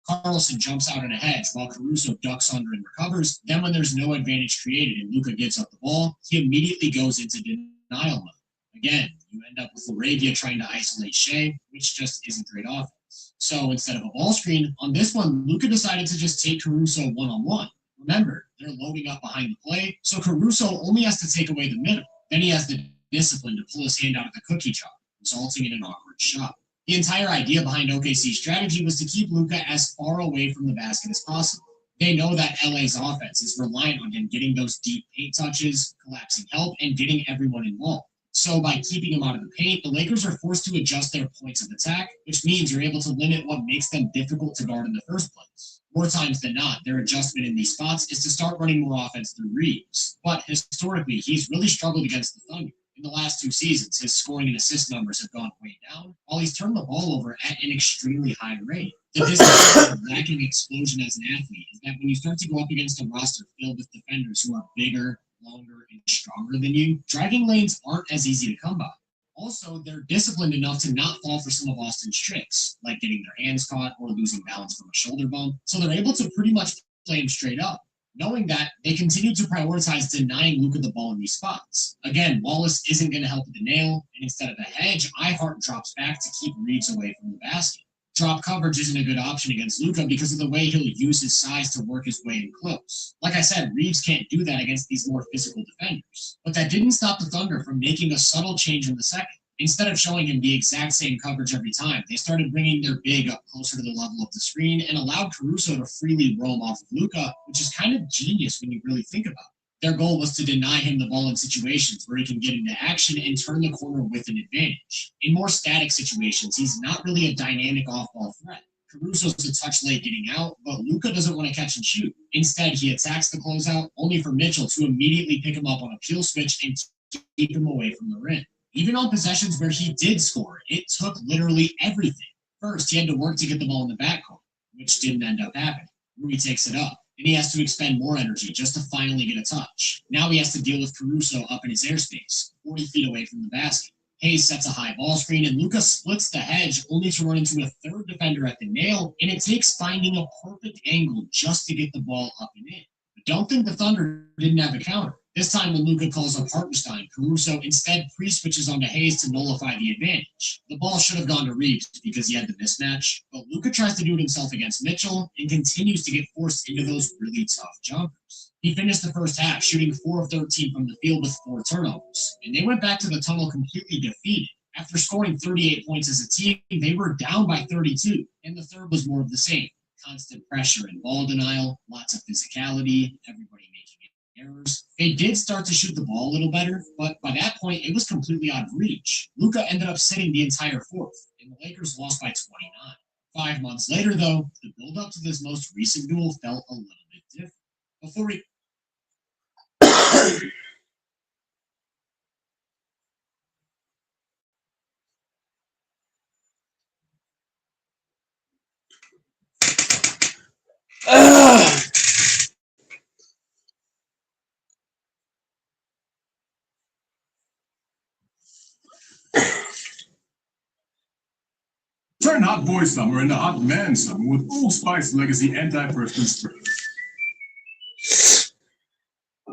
Carlson jumps out in a hedge while Caruso ducks under and recovers. Then when there's no advantage created and Luka gives up the ball, he immediately goes into denial mode. Again, you end up with LaRavia trying to isolate Shea, which just isn't great offense. So instead of a ball screen, on this one, Luka decided to just take Caruso one-on-one. Remember, they're loading up behind the play, so Caruso only has to take away the middle. Then he has the discipline to pull his hand out of the cookie jar, resulting in an awkward shot. The entire idea behind OKC's strategy was to keep Luka as far away from the basket as possible. They know that LA's offense is reliant on him getting those deep paint touches, collapsing help, and getting everyone involved. So by keeping him out of the paint, the Lakers are forced to adjust their points of attack, which means you're able to limit what makes them difficult to guard in the first place. More times than not, their adjustment in these spots is to start running more offense through Reeves. But historically, he's really struggled against the Thunder. In the last 2 seasons, his scoring and assist numbers have gone way down, while he's turned the ball over at an extremely high rate. The disadvantage of lacking explosion as an athlete is that when you start to go up against a roster filled with defenders who are bigger, longer, and stronger than you, driving lanes aren't as easy to come by. Also, they're disciplined enough to not fall for some of Austin's tricks, like getting their hands caught or losing balance from a shoulder bump, so they're able to pretty much play him straight up. Knowing that, they continue to prioritize denying Luka the ball in these spots. Again, Wallace isn't going to help with the nail, and instead of a hedge, Ihart drops back to keep Reeves away from the basket. Drop coverage isn't a good option against Luka because of the way he'll use his size to work his way in close. Like I said, Reeves can't do that against these more physical defenders. But that didn't stop the Thunder from making a subtle change in the second. Instead of showing him the exact same coverage every time, they started bringing their big up closer to the level of the screen and allowed Caruso to freely roam off of Luka, which is kind of genius when you really think about it. Their goal was to deny him the ball in situations where he can get into action and turn the corner with an advantage. In more static situations, he's not really a dynamic off-ball threat. Caruso's a touch late getting out, but Luka doesn't want to catch and shoot. Instead, he attacks the closeout, only for Mitchell to immediately pick him up on a peel switch and keep him away from the rim. Even on possessions where he did score, it took literally everything. First, he had to work to get the ball in the backcourt, which didn't end up happening. Rui takes it up, and he has to expend more energy just to finally get a touch. Now he has to deal with Caruso up in his airspace, 40 feet away from the basket. Hayes sets a high ball screen, and Luka splits the hedge, only to run into a third defender at the nail, and it takes finding a perfect angle just to get the ball up and in. But don't think the Thunder didn't have a counter. This time when Luka calls up Hartenstein, Caruso instead pre-switches onto Hayes to nullify the advantage. The ball should have gone to Reeves because he had the mismatch, but Luka tries to do it himself against Mitchell and continues to get forced into those really tough jumpers. He finished the first half shooting 4 of 13 from the field with 4 turnovers, and they went back to the tunnel completely defeated. After scoring 38 points as a team, they were down by 32, and the third was more of the same. Constant pressure and ball denial, lots of physicality, everybody making errors. They did start to shoot the ball a little better, but by that point, it was completely out of reach. Luka ended up sitting the entire fourth, and the Lakers lost by 29. 5 months later, though, the build-up to this most recent duel felt a little bit different. Turn hot boy summer into hot man summer with Old Spice Legacy Anti-Perspirant Spray.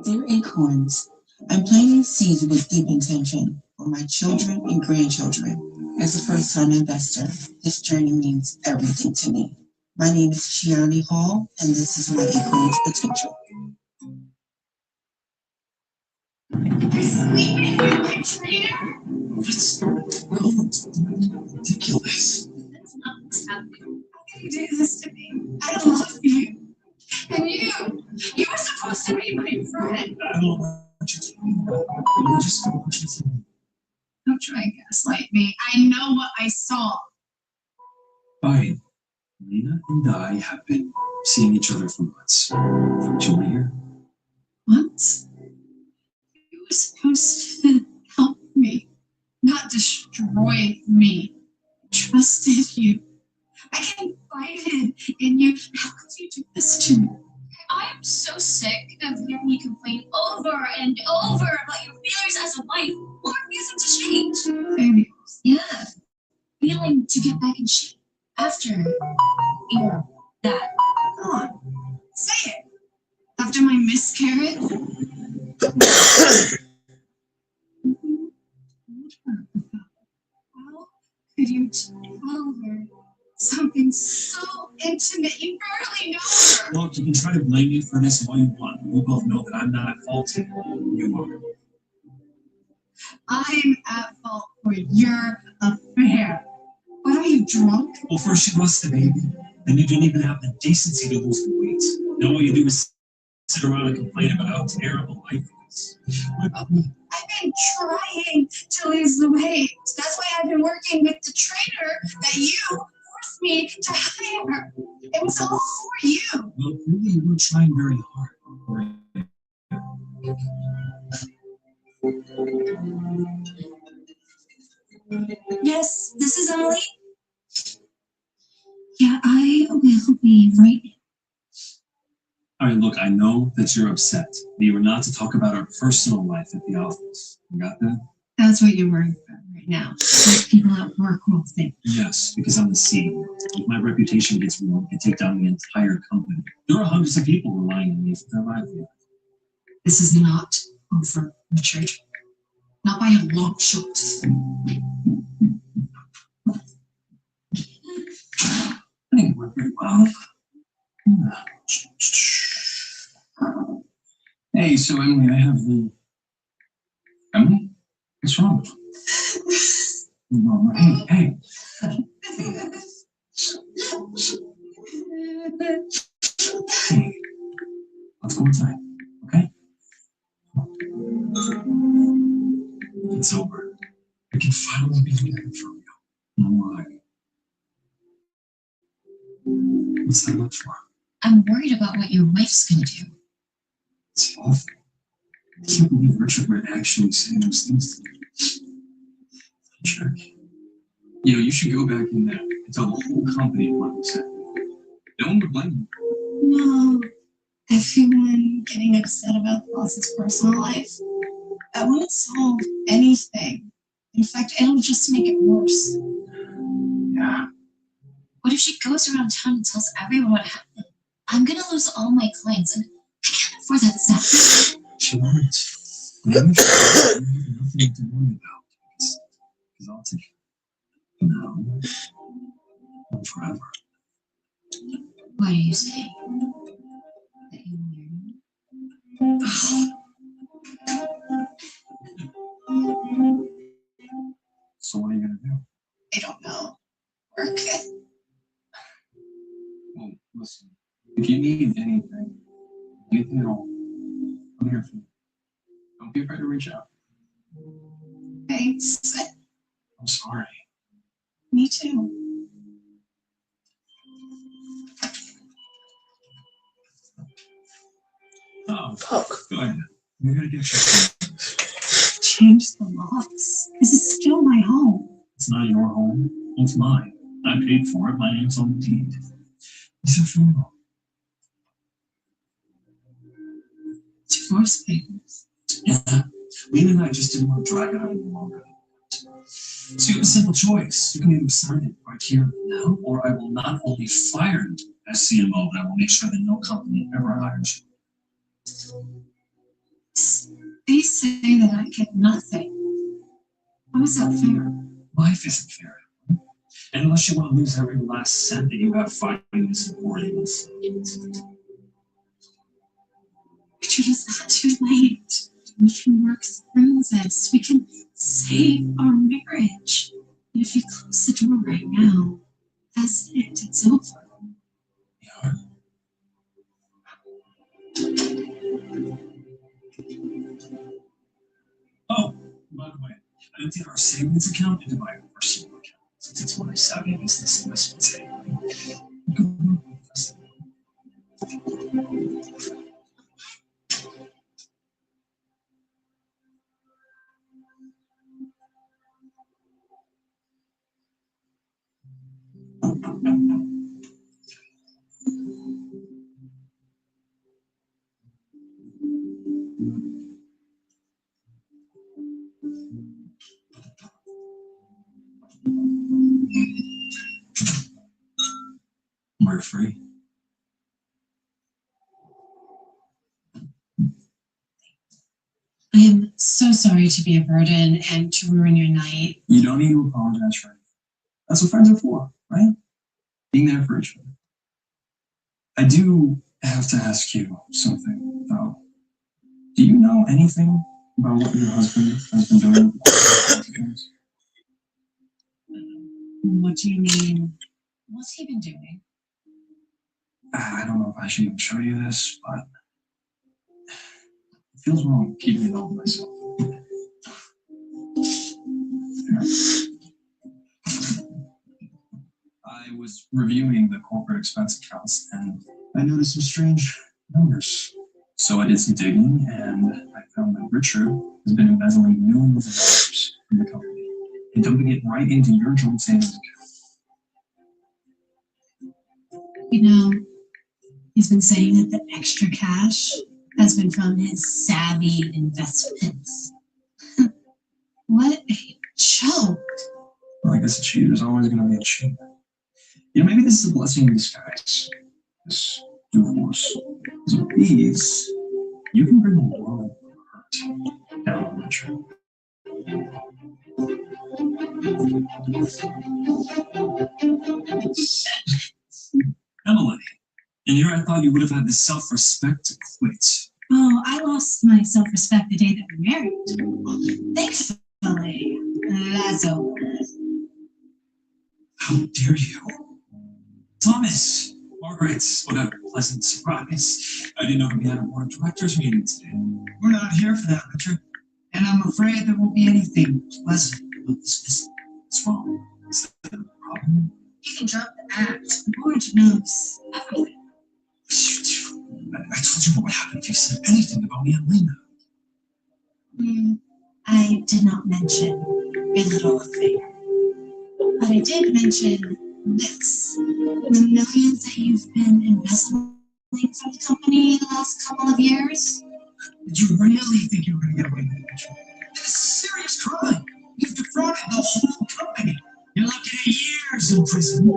Dear Acorns, I'm planting seeds with deep intention for my children and grandchildren. As a first-time investor, this journey means everything to me. My name is Chiani Hall, and this is my Acorns Potential. What's ridiculous? That's not what's happening. How can you do this to me? I love you. And you were supposed to be my friend. I don't know what you're talking about. You just what you're saying. Don't try and gaslight me. I know what I saw. Fine. Lena and I have been seeing each other for months. Don't you want to hear? Months? You were supposed to help me, not destroy me. I trusted you. I confided in you. How could you do this to me? I am so sick of hearing you complain over and over about your failures as a wife while refusing to change. Failures? Yeah, failing to get back in shape after your that. Come on, say it. After my miscarriage? How could you tell her something so intimate? You barely know her. Look, you can try to blame me for this all you want. We both know that I'm not at fault here. You are. I'm at fault for your affair. What are you, drunk? Well, first you lost the baby, then you didn't even have the decency to lose the weight. Now all you do is sit around and complain about how terrible life is. What about me? I've been trying to lose the weight. That's why I've been working with the trainer that you forced me to hire. It was all for you. Well, really, you were trying very hard. Yes, this is Emily. Yeah, I will be right now. All right, look, I know that you're upset. But you were not to talk about our personal life at the office. You got that? That's what you're worried about right now. What people at work will think. Yes, because I'm the CEO. If my reputation gets ruined, I can take down the entire company. There are hundreds of people relying on me for their livelihood. This is not over, Richard. Not by a long shot. I think it went pretty well. Hey, so Emily, I have the... Emily? What's wrong? Hey. Hey. Let's go inside, okay? It's over. I can finally be together from you. Why? What's that look for? I'm worried about what your wife's gonna do. It's awful. I can't believe Richard would actually say those things to me. Jerk. You know, you should go back in there and tell the whole company what you said. No one would blame you. No, everyone getting upset about the boss's personal life. That won't solve anything. In fact, it'll just make it worse. Yeah. What if she goes around town and tells everyone what happened? I'm gonna lose all my clients, and I can't afford that stuff. She won't. You have nothing to worry about. Because I'll take it. Now and forever. What are you saying? That you marry me? So what are you gonna do? I don't know. Work. Well, listen. If you need anything at all, I'm here for you. Don't be afraid to reach out. Thanks. I'm sorry. Me too. Oh, fuck. Go ahead. You're gonna get Change the locks. This is still my home. It's not your home. It's mine. I paid for it. My name's on the deed. These are for you. Divorce papers. Yeah. Lena and I just didn't want to drag it out any longer. So you have a simple choice. You can either sign it right here and now, or I will not only fire you as CMO, but I will make sure that no company ever hires you. They say that I get nothing. How is that fair? Life isn't fair. And unless you want to lose every last cent that you have fighting this importance. Richard, it's not too late. We can work through this. We can save our marriage. And if you close the door right now, that's it. It's over. Yeah. Oh, by the way, I emptied our savings account into my personal account since it's my savvy business investments. We're free. I am so sorry to be a burden and to ruin your night. You don't need to apologize for anything. That's what friends are for, right? Being there for each other. I do have to ask you something, though. Do you know anything about what your husband has been doing? What do you mean? What's he been doing? I don't know if I should even show you this, but it feels wrong keeping it all to myself. I was reviewing the corporate expense accounts and I noticed some strange numbers. So I did some digging and I found that Richard has been embezzling millions of dollars from the company and dumping it right into your joint savings account. You know, he's been saying that the extra cash has been from his savvy investments. What a joke. Well, I guess a cheater is always going to be a cheater. You know, maybe this is a blessing in disguise. This divorce. Because with these, you can bring the world of hurt down on Richard. Emily, and here I thought you would have had the self-respect to quit. Oh, I lost my self-respect the day that we married. Thankfully, that's over. How dare you? Thomas! Margaret, what a pleasant surprise. I didn't know we had a board of directors meeting today. We're not here for that, Richard. And I'm afraid there won't be anything pleasant about this visit. What's wrong? Is that a problem? You can drop the act. The board knows everything. I told you what would happen if you said anything about me and Lena. I did not mention a little affair. But I did mention this. The millions that you've been investing from the company in the last couple of years. Did you really think you were going to get away with it, Richard? It's a serious crime. You've defrauded the whole company. You're looking at years in prison.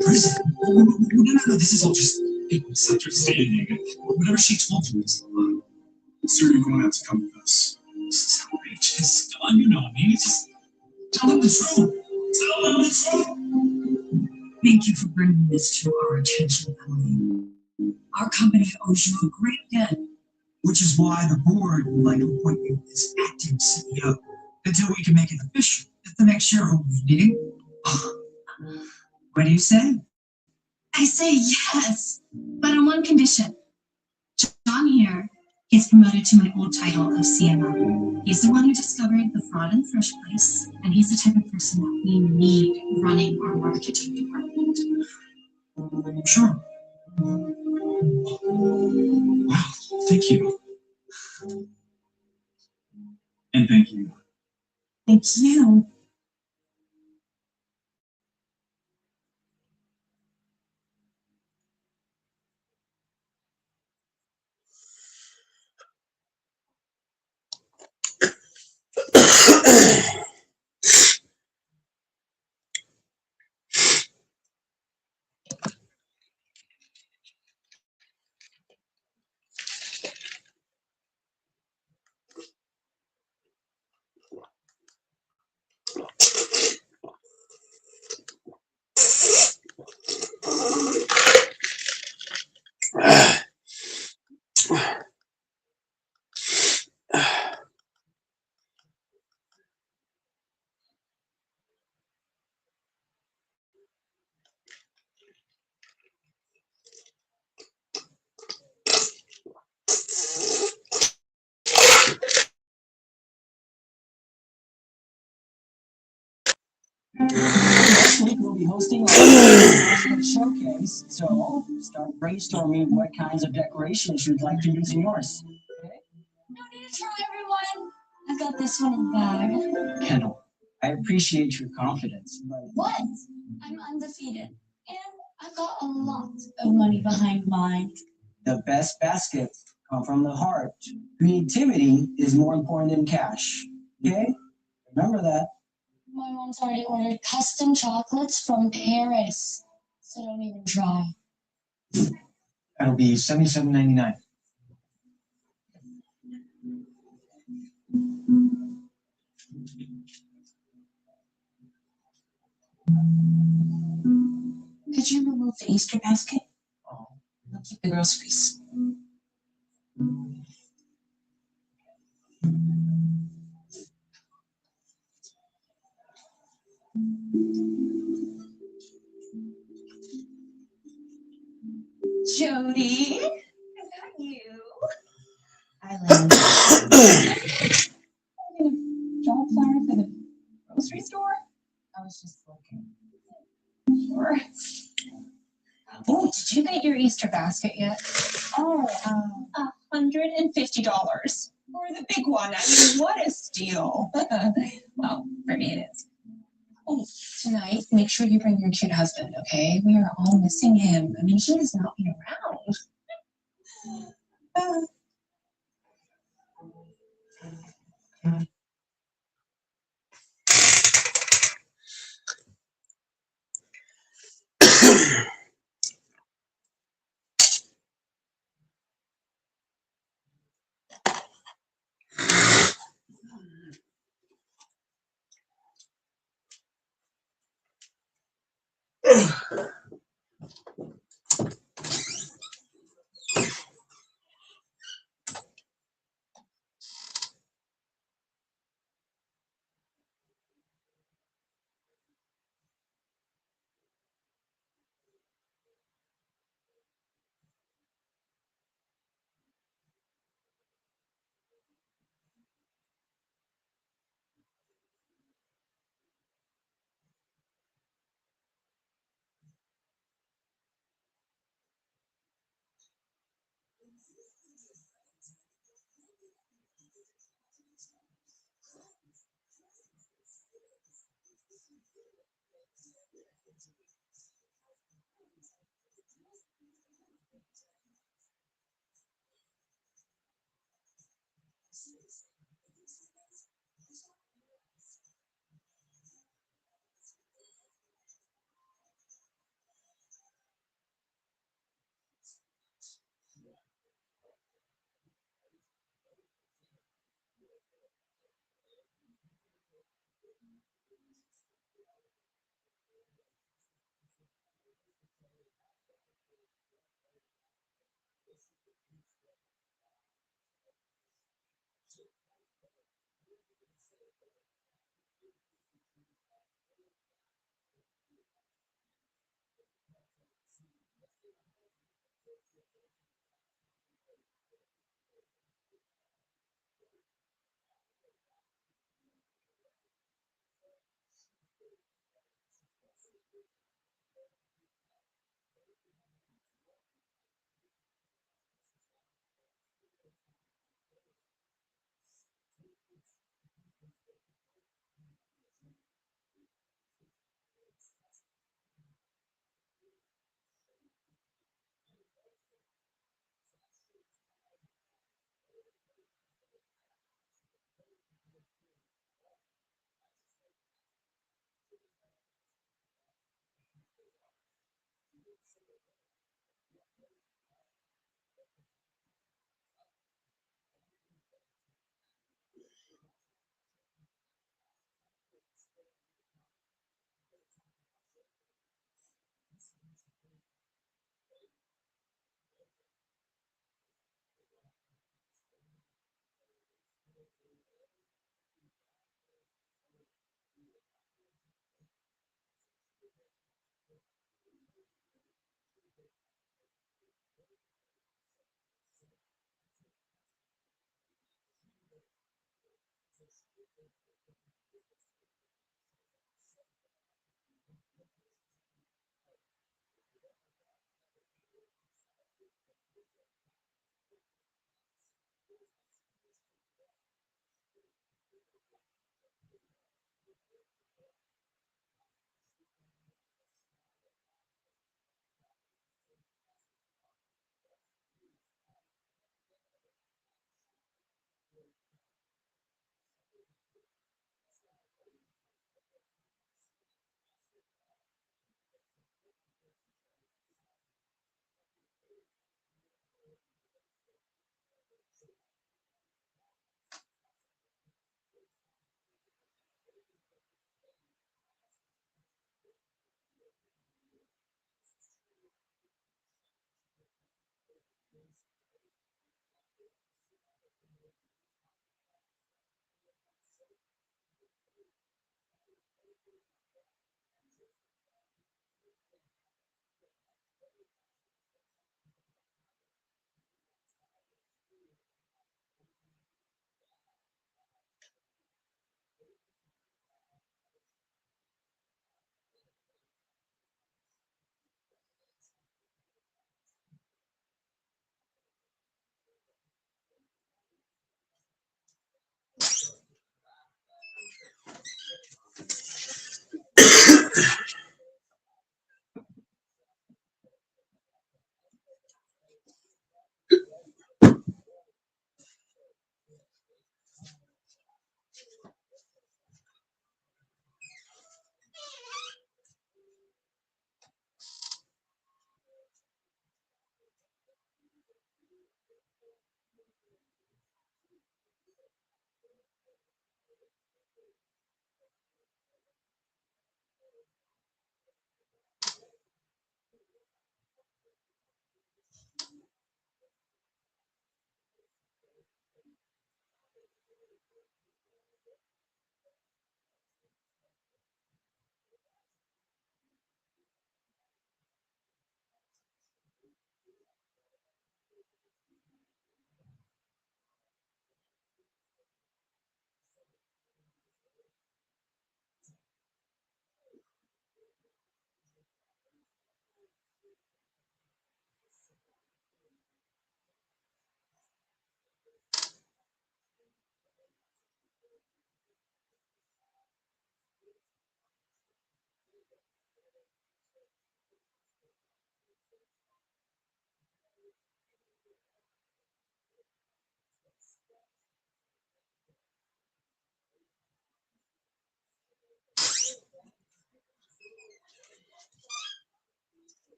Prison? No, this is all just misunderstanding. Whatever she told you is a lie. Sir, you're going to have to come with us. This is outrageous. Don, you know me. Just tell them the truth. Tell them the truth. Thank you for bringing this to our attention, Emily. Our company owes you a great debt. Which is why the board would like to appoint you as acting CEO until we can make it official at the next shareholders meeting. What do you say? I say yes, but on one condition. John here gets promoted to my old title of CMO. He's the one who discovered the fraud in the first place, and he's the type of person that we need running our marketing department. Sure. Wow, thank you. And thank you. Thank you. Next week we'll be hosting our national showcase, so start brainstorming what kinds of decorations you'd like to use in yours. No need to try, everyone. I got this one in the bag. Kendall, I appreciate your confidence, but What? I'm undefeated. And I've got a lot of money behind mine. the best baskets come from the heart. Creativity is more important than cash. Okay? Remember that. My mom's already ordered custom chocolates from Paris. So don't even try. That'll be $77.99. Could you remove the Easter basket? Oh, I'll keep the groceries. Jody, is that you? I learned. Job flyer for the grocery store? I was just looking. Sure. Oh, did you get your Easter basket yet? Oh, $150 for the big one. I mean, what a steal! Well, for me it is. Oh, tonight, make sure you bring your cute husband, okay? We are all missing him. I mean, he has not been around.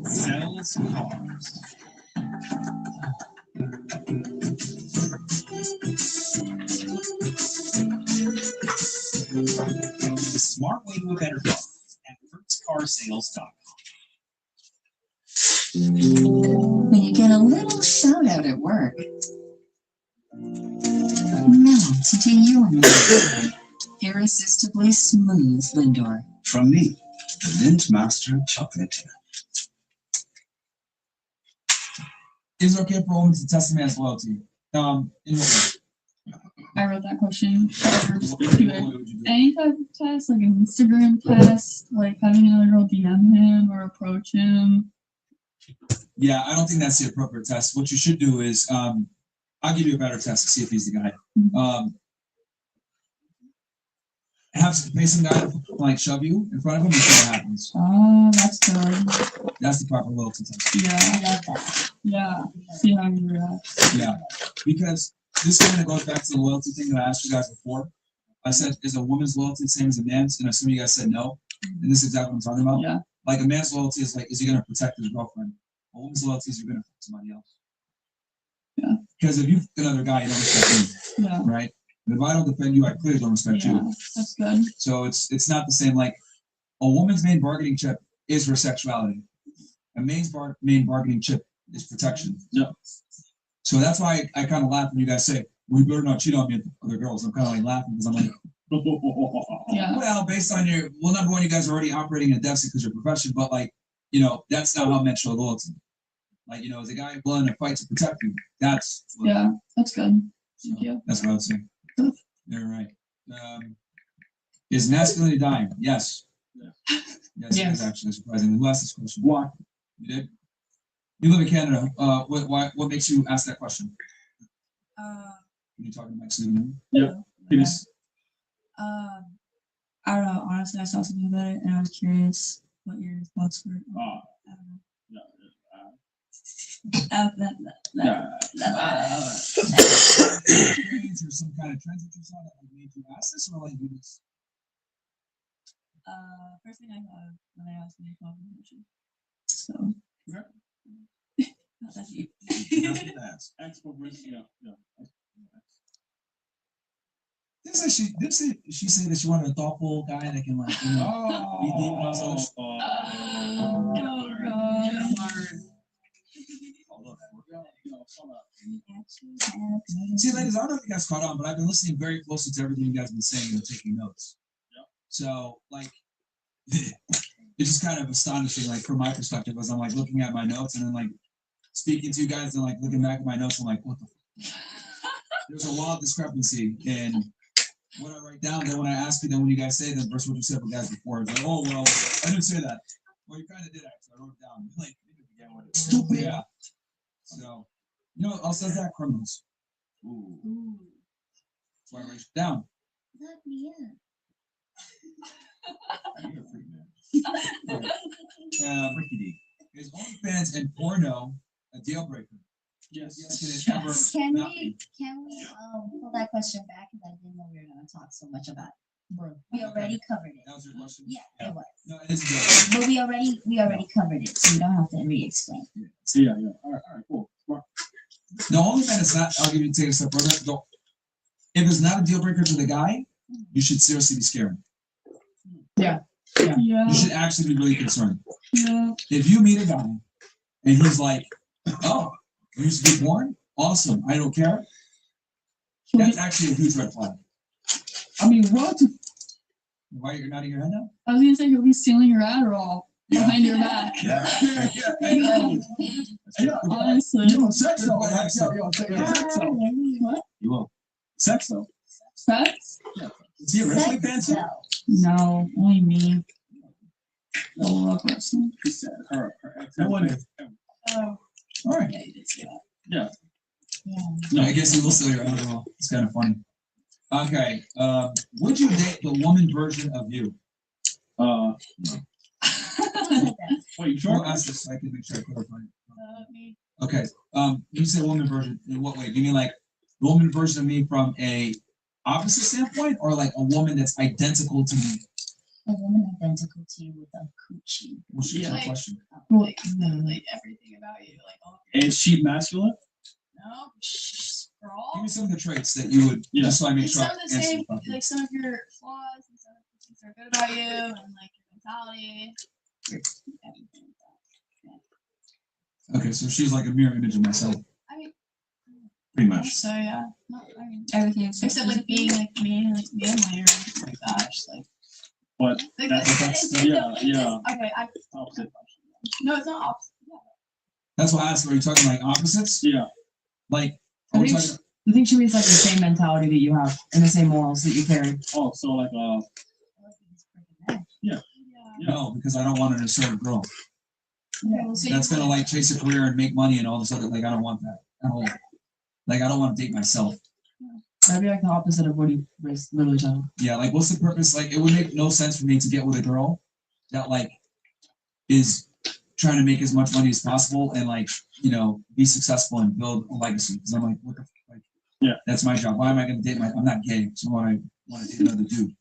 Sells cars. The smart way to a better car at firstcarsales.com. When you get a little shout out at work, melt into your mood. Irresistibly smooth Lindor. From me, the Lint Master Chocolate. Is it okay for a woman to test a man's loyalty? In what way? I wrote that question. Any type of test, like an Instagram test, like having another girl DM him or approach him, Yeah, I don't think that's the appropriate test. What you should do is, I'll give you a better test to see if he's the guy. Have pay some guy to, like shove you in front of him and see what happens. Oh, that's good. That's the proper loyalty test. Yeah. I love that. Yeah. See how you react. Yeah, because this kind of goes back to the loyalty thing that I asked you guys before. I said, is a woman's loyalty the same as a man's? And some of you guys said no. And this is exactly what I'm talking about. Yeah. Like a man's loyalty is like, is he going to protect his girlfriend? A woman's loyalty is you're going to protect somebody else. Yeah. Because if you've another guy, you don't respect me. Yeah. Right? And if I don't defend you, I clearly don't respect you. That's good. So it's not the same. Like a woman's main bargaining chip is her sexuality. A man's main bargaining chip is protection. Yeah. So that's why I kind of laugh when you guys say, "We better not cheat on me with other girls." I'm kind of like laughing because I'm like, well, based on your number one, you guys are already operating in a deficit because your profession, but like, that's not how men show loyalty. Like, is a guy willing to fight to protect you? That's that's good. Thank you. That's what I would say. You're right. Is masculinity dying? Yes. Yes, it is actually surprisingly. Who asked this question? Why? You did? You live in Canada. What makes you ask that question? Can you talk to Mike Sleeman? Yeah. Please. I don't know. Honestly, I saw something about it and I was curious what your thoughts were. I don't know. Experience or some kind of trends that you saw that made you ask this, or like you just? First thing I thought of when I asked my question. So. Not that deep. Didn't she say that she wanted a thoughtful guy that can like be deep and all See, ladies, I don't know if you guys caught on, but I've been listening very closely to everything you guys have been saying and taking notes. So, like, it's just kind of astonishing, like, from my perspective, as I'm, like, looking at my notes and then, like, speaking to you guys and, like, looking back at my notes, I'm like, what the fuck? There's a lot of discrepancy in what I write down, then when I ask you, then when you guys say that versus what you said for guys before, it's like, oh, well, I didn't say that. Well, you kind of did, actually. I wrote it down. Like, stupid. Yeah. So, what else does that? Criminals. Ooh. That's why I write it down. Let me in. You're a freak, man. Ricky D. Is OnlyFans and porno a deal breaker? Yes. Can we pull that question back? Because I didn't know we were going to talk so much about it. We already covered it. That was your question? Yeah, it was. No, it is a deal breaker. But we already covered it, so you don't have to re-explain. Yeah. All right, cool. The OnlyFans is not. I'll give you take a step further. If it's not a deal breaker to the guy, you should seriously be scared. Yeah. You should actually be really concerned. Yeah. If you meet a guy and he's like, "Oh, you used to be born? Awesome. I don't care." That's actually a huge red flag. I mean, what? Why you're nodding your head now? I was gonna say he'll be stealing your Adderall behind your back. Honestly. You want sex though? What? You will. Sex though. Sex? Yeah. Is he a wrestling fan too? No, only me. I love wrestling. Her. No one. All right. Yeah. No, I guess you will steal your Adderall. It's kind of funny. Okay. Would you date the woman version of you? Wait, you sure? I'll ask this so I can make sure I clarify. Okay. You say woman version. In what way? Do you mean like the woman version of me from a opposite standpoint, or like a woman that's identical to me? A woman identical to you with a coochie. What's your question? Like everything about you, like all. Is she masculine? No, girl. Give me some of the traits that you would, just so I make sure. Some of the same, like some of your flaws and some of the things that are good about you, and like your mentality. Everything like that. Okay, so she's like a mirror image of myself. I mean, pretty much. So yeah, I mean everything except like being like me, like being later, like that, just like. But like, that's yeah. Okay, opposite. No, it's not opposite. Yeah. That's why I asked. Are you talking like opposites? Yeah. Like. I think she means like the same mentality that you have and the same morals that you carry. Oh, so like yeah. No, because I don't want an assertive girl. that's gonna like chase a career and make money and all this other. Like I don't want that. I don't want to date myself. That'd be like the opposite of what he was literally saying. Yeah, like what's the purpose? Like it would make no sense for me to get with a girl that like is trying to make as much money as possible and like, you know, be successful and build a legacy. Because I'm like, what the like, yeah, that's my job. Why am I going to date I'm not gay, so why I want to date another dude?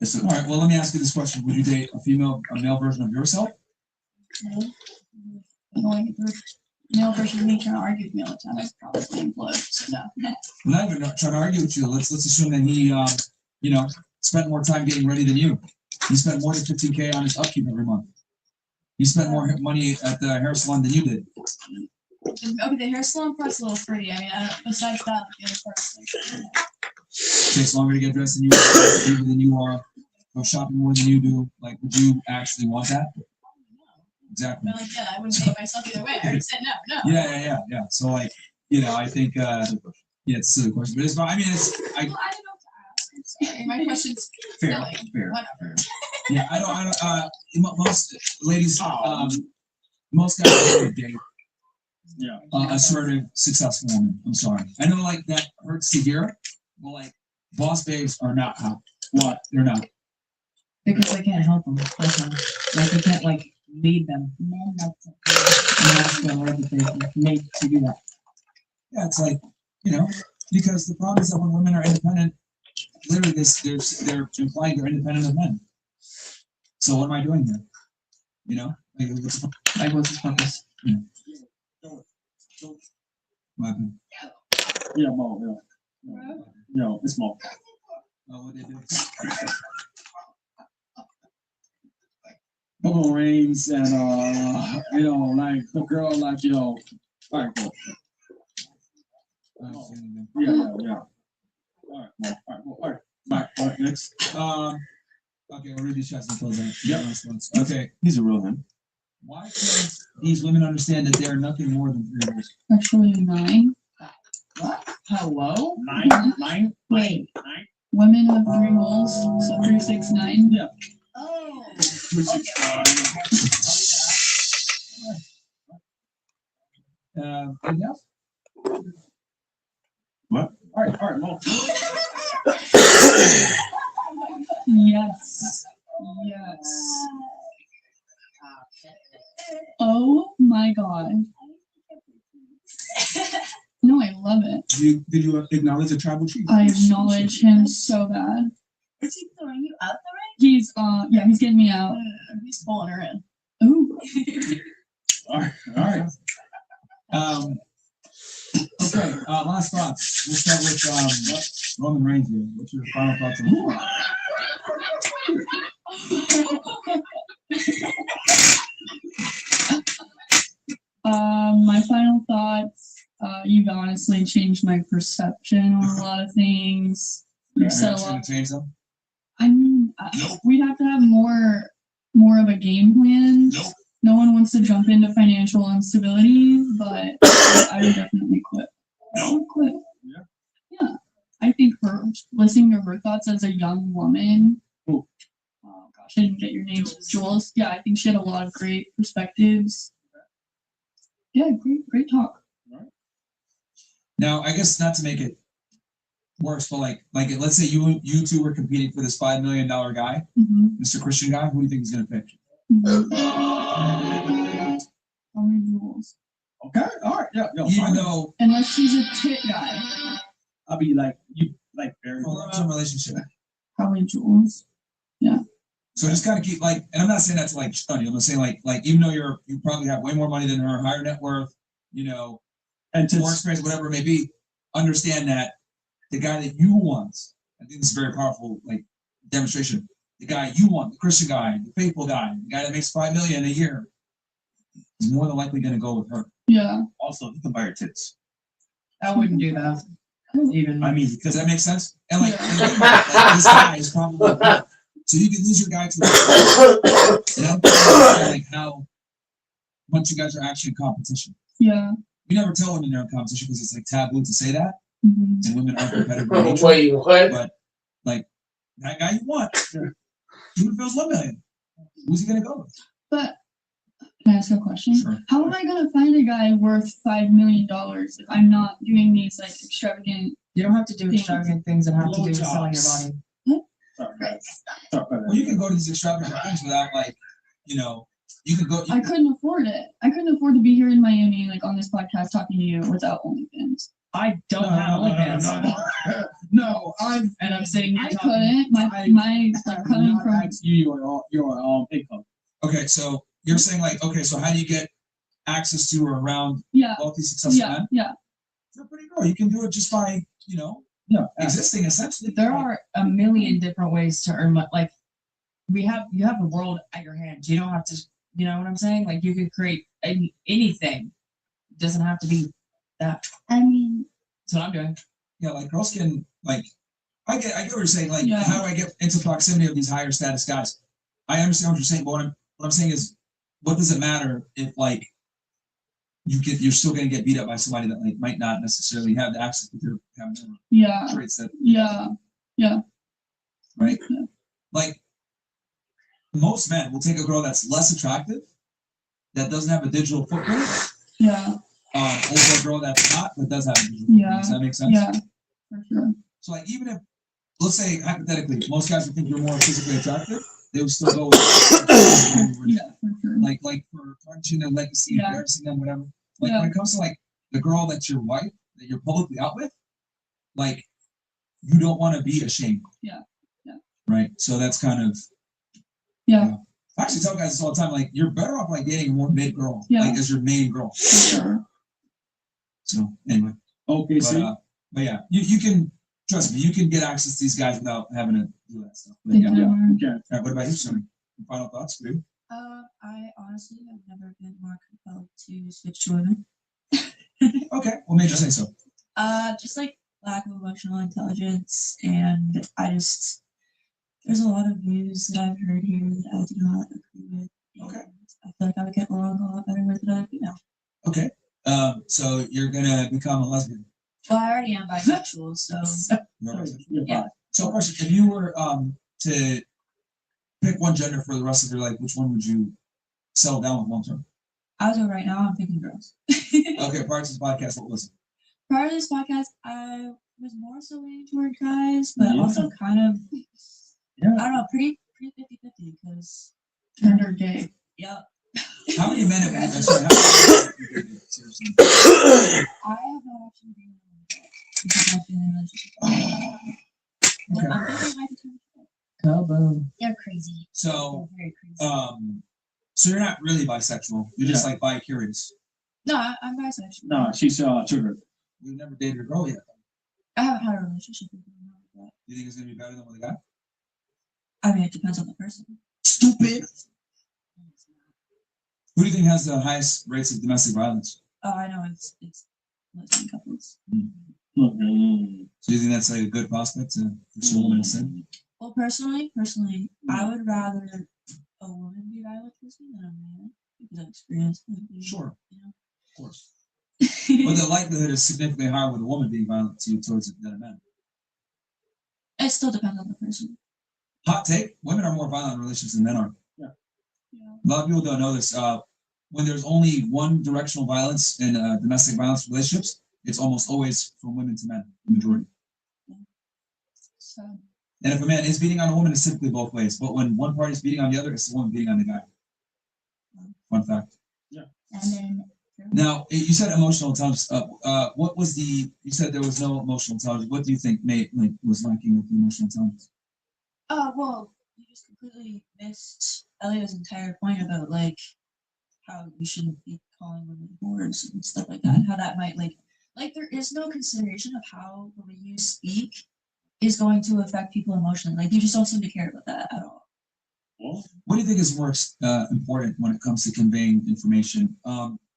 So, all right. Well, let me ask you this question: would you date a male version of yourself? Going through male versus me trying to argue with me all the time, I'd probably implode. So no. I'm not even trying to argue with you. Let's assume that he, you know, spent more time getting ready than you. He spent more than $15K on his upkeep every month. He spent more money at the hair salon than you did. Okay, the hair salon part's a little free. I mean, besides that, the other part's like, Takes longer to get dressed than you are, even than you are, go shopping more than you do. Like, would you actually want that? Exactly. But like, yeah, I wouldn't date myself either way. I already said no. Yeah. So like, you know, I think, yeah, it's a silly question, but it's fine. I mean, it's, Well, I don't know what to ask. I'm sorry. My question's fair. Whatever. Yeah, I don't, most ladies, most guys would date assertive, successful woman. I'm sorry. I know like that hurts to hear, but like boss babes are not hot. What? They're not. Because they can't help them. That's all. Like they can't like lead them. And that's the word that they're made to do that. Yeah, it's like, you know, because the problem is that when women are independent, literally they're implying they're independent of men. So what am I doing here? You know? Like what's the purpose? Yeah. What happened? Yeah, Mo, yeah. No, it's Mo. Oh, what they do? Purple Rains and you know, like the girl, like, you know, all right, cool. Yeah. All right, back. All right, next. Okay, we'll read these chats and close out. Yep. Okay. He's a real man. Why can't these women understand that they are nothing more than 3 years? Actually, 9. What? Hello? 9? Wait. 9? Women have 3 holes, so 3, 6, 9. Yeah. Oh. Enough? What? All right, Mo. Yes. Oh my god. No, I love it. Did you acknowledge the tribal chief? I acknowledge him so bad. Is he throwing you out the ring? He's he's getting me out. He's pulling her in. Ooh. All right. Okay, last thoughts. We'll start with Roman Reigns here. What's your final thoughts on my final thoughts, you've honestly changed my perception on a lot of things. You've said a lot. Change them? I mean, we'd have to have more of a game plan. No one wants to jump into financial instability, but I would definitely quit. I would quit. Yeah. I think listening to her thoughts as a young woman. Oh gosh, I didn't get your name, Jules. Yeah, I think she had a lot of great perspectives. Yeah, great talk. Now, I guess not to make it worse, but like let's say you two were competing for this $5 million guy, Mr. Christian guy. Who do you think he's gonna pick? Probably Jules. Okay, all right, yeah. Even though, unless he's a tit guy, I'll be like you, like very long-term relationship. Probably Jules. Yeah. So just kind of keep like, and I'm not saying that to like stun you. I'm saying like even though you probably have way more money than her, higher net worth, you know, and more experience, whatever it may be, understand that the guy that you want, I think this is a very powerful like demonstration. The guy you want, the Christian guy, the faithful guy, the guy that makes $5 million a year, is more than likely going to go with her. Yeah. Also, you can buy her tits. I wouldn't do that. Even. I mean, does that make sense? And like this guy is probably right. So you can lose your guy to and I'm like how much you guys are actually in competition. Yeah. We never tell women they're in competition because it's like taboo to say that, and women aren't competitive. Wait, what? But like that guy you want. Even if it was $1 million, who's he gonna go with? But can I ask a question? Sure. How am I gonna find a guy worth $5 million if I'm not doing these like extravagant? You don't have to do extravagant things that have to do with selling your body. Well, you can go to these extravagant things without like, you can go. I couldn't afford it. I couldn't afford to be here in Miami, like on this podcast, talking to you without OnlyFans. I don't have OnlyFans. No, and I'm saying I couldn't. My like coming from your income. Okay, so you're saying like, okay, so how do you get access to or around wealthy, successful men? Yeah. You're a pretty girl. You can do it just by, existing essentially. There are a million different ways to earn money. Like you have the world at your hands. You don't have to, you know what I'm saying? Like you could create anything. It doesn't have to be that. I mean, that's what I'm doing. Yeah, like girls can like. I get what you're saying. Like, how do I get into proximity of these higher status guys? I understand what you're saying, but what I'm saying is, what does it matter if like you're still going to get beat up by somebody that like might not necessarily have the access to their traits that right? Yeah. Like most men will take a girl that's less attractive, that doesn't have a digital footprint. Yeah. Over a girl that's not, but does have a digital Yeah. footprint. Does that make sense? Yeah, for sure. So like even if, let's say hypothetically, most guys would think you're more physically attractive, they would still go with like for tarnishing their legacy, embarrassing them, whatever. Like when it comes to like the girl that's your wife, that you're publicly out with, like you don't want to be ashamed. Yeah. Yeah. Right. So that's kind of I actually tell guys this all the time, like you're better off like dating a more mid girl, like as your main girl. Sure. So anyway. Okay, but yeah, you can trust me, you can get access to these guys without having to do that stuff. But, Yeah. Okay. Okay. All right, what about you, Sonny? Final thoughts for you? I honestly have never been more compelled to switch to women. Okay, what made you say so? Just like lack of emotional intelligence, and there's a lot of views that I've heard here that I do not agree with. Okay. I feel like I would get along a lot better with another female. Okay. So you're gonna become a lesbian. Well, I already am bisexual, so You're bisexual. yeah. So question, if you were to pick one gender for the rest of your life, which one would you settle down with long term? As of right now, I'm picking girls. Okay, prior to this podcast, what was it? Prior to this podcast, I was more so leaning toward guys, but also kind of, I don't know, pretty 50-50 because gender gay. Yeah. How many men have you seriously? I have not actually been in a relationship. Kaboom. They're crazy. So, They're very crazy. so you're not really bisexual. You're just like bi-curious. No, I'm bisexual. No, she's sugar. You've never dated a girl yet. I haven't had a relationship with anyone like that. You think it's gonna be better than with a guy? I mean, it depends on the person. Stupid. Who do you think has the highest rates of domestic violence? Oh, I know it's lesbian couples. So you think that's like a good prospect to pursue a woman in sin? Well, personally, I would rather a woman be violent towards me than a man because I've experienced it. Sure. You know? Of course. But the likelihood is significantly higher with a woman being violent to you towards it than a man. It still depends on the person. Hot take: women are more violent in relationships than men are. Yeah. A lot of people don't know this. When there's only one directional violence in domestic violence relationships, it's almost always from women to men, the majority. So. And if a man is beating on a woman, it's typically both ways. But when one party is beating on the other, it's the woman beating on the guy. Fun fact. Yeah. And then. Now, you said emotional intelligence. What was the? You said there was no emotional intelligence. What do you think was lacking with the emotional intelligence? Well, you just completely missed Elio's entire point about like how you shouldn't be calling women whores and stuff like that, and how that might like there is no consideration of how the way you speak is going to affect people emotionally. Like you just don't seem to care about that at all. What do you think is more important when it comes to conveying information?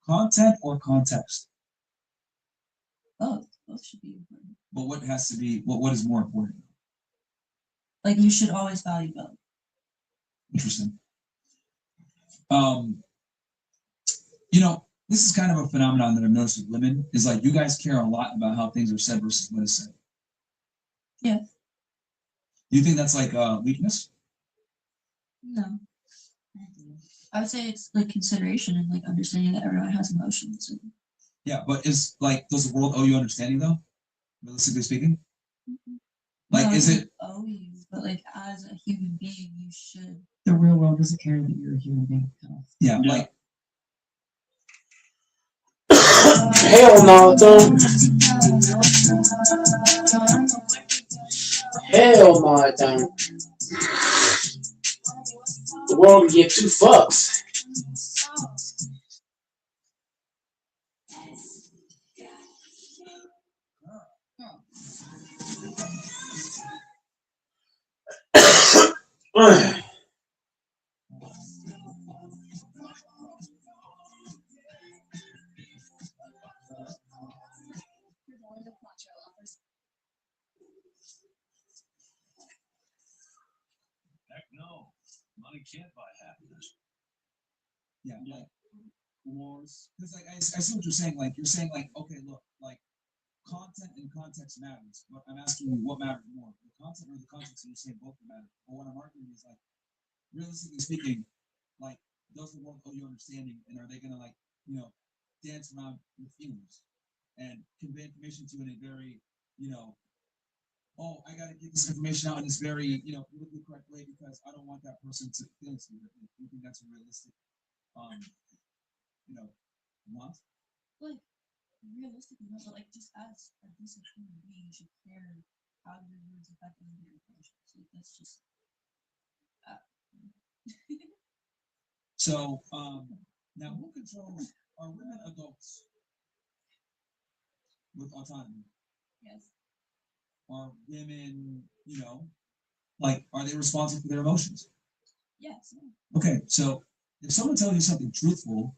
Content or context? Both should be important. But what has to be? What is more important? Like you should always value both. Interesting. This is kind of a phenomenon that I've noticed with women. Is like you guys care a lot about how things are said versus what is said. Yeah. Do you think that's like weakness? No. I would say it's like consideration and like understanding that everyone has emotions. And Yeah, but is like does the world owe you understanding though? Realistically speaking, like no, is it? owe you, but like as a human being, you should. The real world doesn't care that you're a human being. Yeah, like Hell no, don't. Hell no, I don't. The world can give two fucks. Heck no. Money can't buy happiness. Yeah, like wars. Because like I see what you're saying. Like you're saying like okay, look, like content and context matters. But I'm asking you, what matters more, the content or the context? And you're saying both matter. But what I'm arguing is like, realistically speaking, like does the world owe you understanding, and are they gonna like dance around your feelings and convey information to you in a very oh, I gotta get this information out in this very politically correct way because I don't want that person to feel it. Do you think that's a realistic want? Like realistically, no, but like just as a decent human being, you should care how your words affect other emotions. Like that's just. So now, who controls? Are women adults with autonomy? Yes. Are women, like, are they responsible for their emotions? Yes. Okay, so if someone tells you something truthful,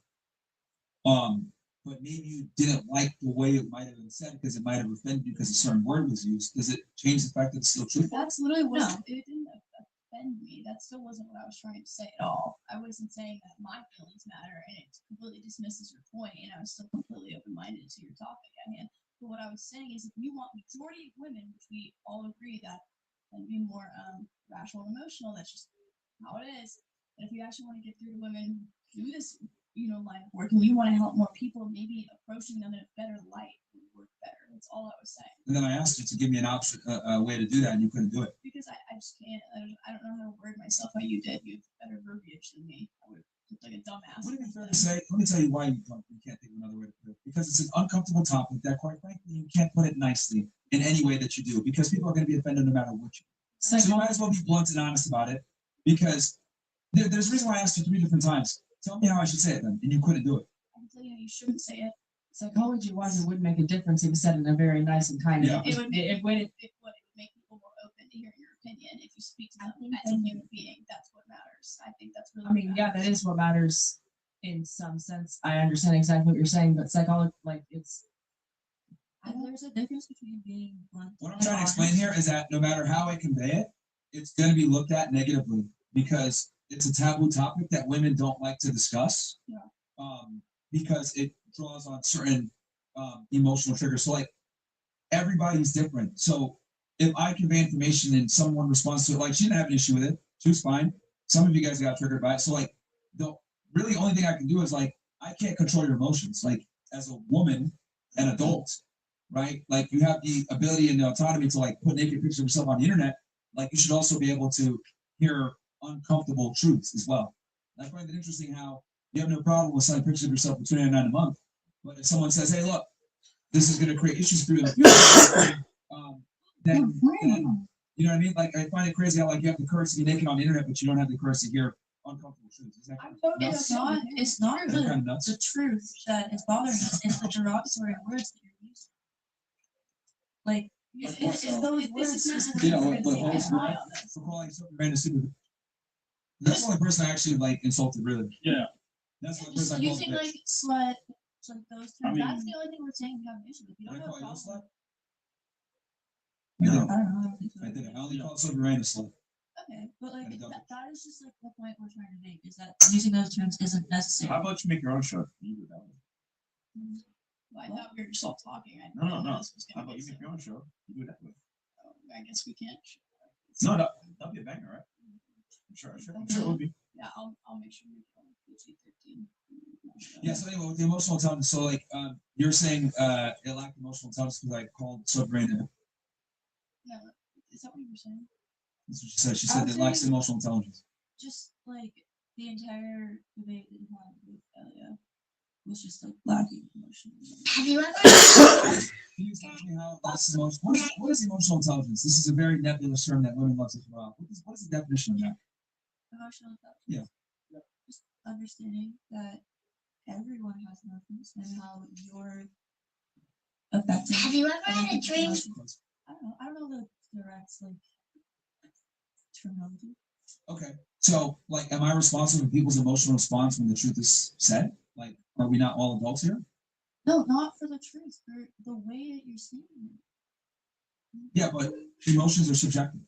but maybe you didn't like the way it might have been said because it might have offended you because a certain word was used, does it change the fact that it's still truthful? That's literally what it didn't offend me. That still wasn't what I was trying to say at all. I wasn't saying that my feelings matter and it completely dismisses your point, and I was still completely open-minded to your topic at hand. But what I was saying is, if you want majority of women, which we all agree that, and be more rational and emotional, that's just how it is. And if you actually want to get through to women, do this, line of work, and you want to help more people, maybe approaching them in a better light would work better. That's all I was saying. And then I asked you to give me an option, a way to do that, and you couldn't do it. Because I just can't. I don't know how to word myself how you did. You have better verbiage than me. I would look like a dumbass. Would it be fair to say? Let me tell you why you can't think of another way to put it. Because it's an uncomfortable topic that, quite frankly, you can't put it nicely in any way that you do. Because people are going to be offended no matter what you do. So you might as well be blunt and honest about it. Because there's a reason why I asked you 3 different times. Tell me how I should say it then, and you couldn't do it. I'm telling you, you shouldn't say it. Psychology-wise, it would make a difference if you said it in a very nice and kind Yeah. way. It would make people more open to hearing your opinion if you speak to them as a human being. That's what matters. I think that's really. I mean, yeah, that is what matters in some sense. I understand exactly what you're saying, but psychology, like it's. There's a difference between being blunt. What I'm trying to explain here is that no matter how I convey it, it's going to be looked at negatively because it's a taboo topic that women don't like to discuss. Yeah. Because it draws on certain emotional triggers. So like everybody's different. So if I convey information and someone responds to it, like she didn't have an issue with it, she was fine. Some of you guys got triggered by it. So like the really only thing I can do is like I can't control your emotions. Like as a woman, an adult, right? Like you have the ability and the autonomy to like put naked pictures of yourself on the internet. Like you should also be able to hear uncomfortable truths as well. I find it interesting how you have no problem with selling pictures of yourself for $2.99 a month, but if someone says, "Hey, look, this is going to create issues for you in the future," then you know what I mean? Like I find it crazy how like you have the courage to be naked on the internet, but you don't have the courage to hear uncomfortable truths. Is that kind of nuts? It's not Is that kind of nuts? the truth that is bothering us. It's the derogatory words that you're using. Like if those words. Yeah, for calling something random stupid. That's the only person I actually like insulted, really. Yeah. That's the only person I called Using a bitch. like slut, like those terms. I mean- That's the only thing we're saying we have an issue with. You don't have a problem. No, I don't know. I didn't. I only called something random slut. Okay, but like that is just like the point we're trying to make is that using those terms isn't necessary. How about you make your own show? You do that one. Well, I thought we were just all talking. No. How about you make your own show? You do it that way. I guess we can't. No, that'll be a banger, right? I'm sure it would be. Yeah, I'll make sure you call PG-13. Yeah. So anyway, with the emotional intelligence, so like you're saying it lacked emotional intelligence because I called subbrain. Yeah, is that what you were saying? That's what she said. She said it lacks emotional intelligence. Just like the entire debate that you had with Elia was just like lacking emotion. Have you ever? Can you explain to me how that's emotional? What is emotional intelligence? This is a very nebulous term that women love to throw out. What is the definition of that? Emotional intelligence. Yeah. Just understanding that everyone has emotions and how you're affected. Have you ever had a dream? I don't know the direct like terminology. Okay. So, like, am I responsible for people's emotional response when the truth is said? Like, are we not all adults here? No, not for the truth, for the way that you're seeing it. Yeah, but emotions are subjective.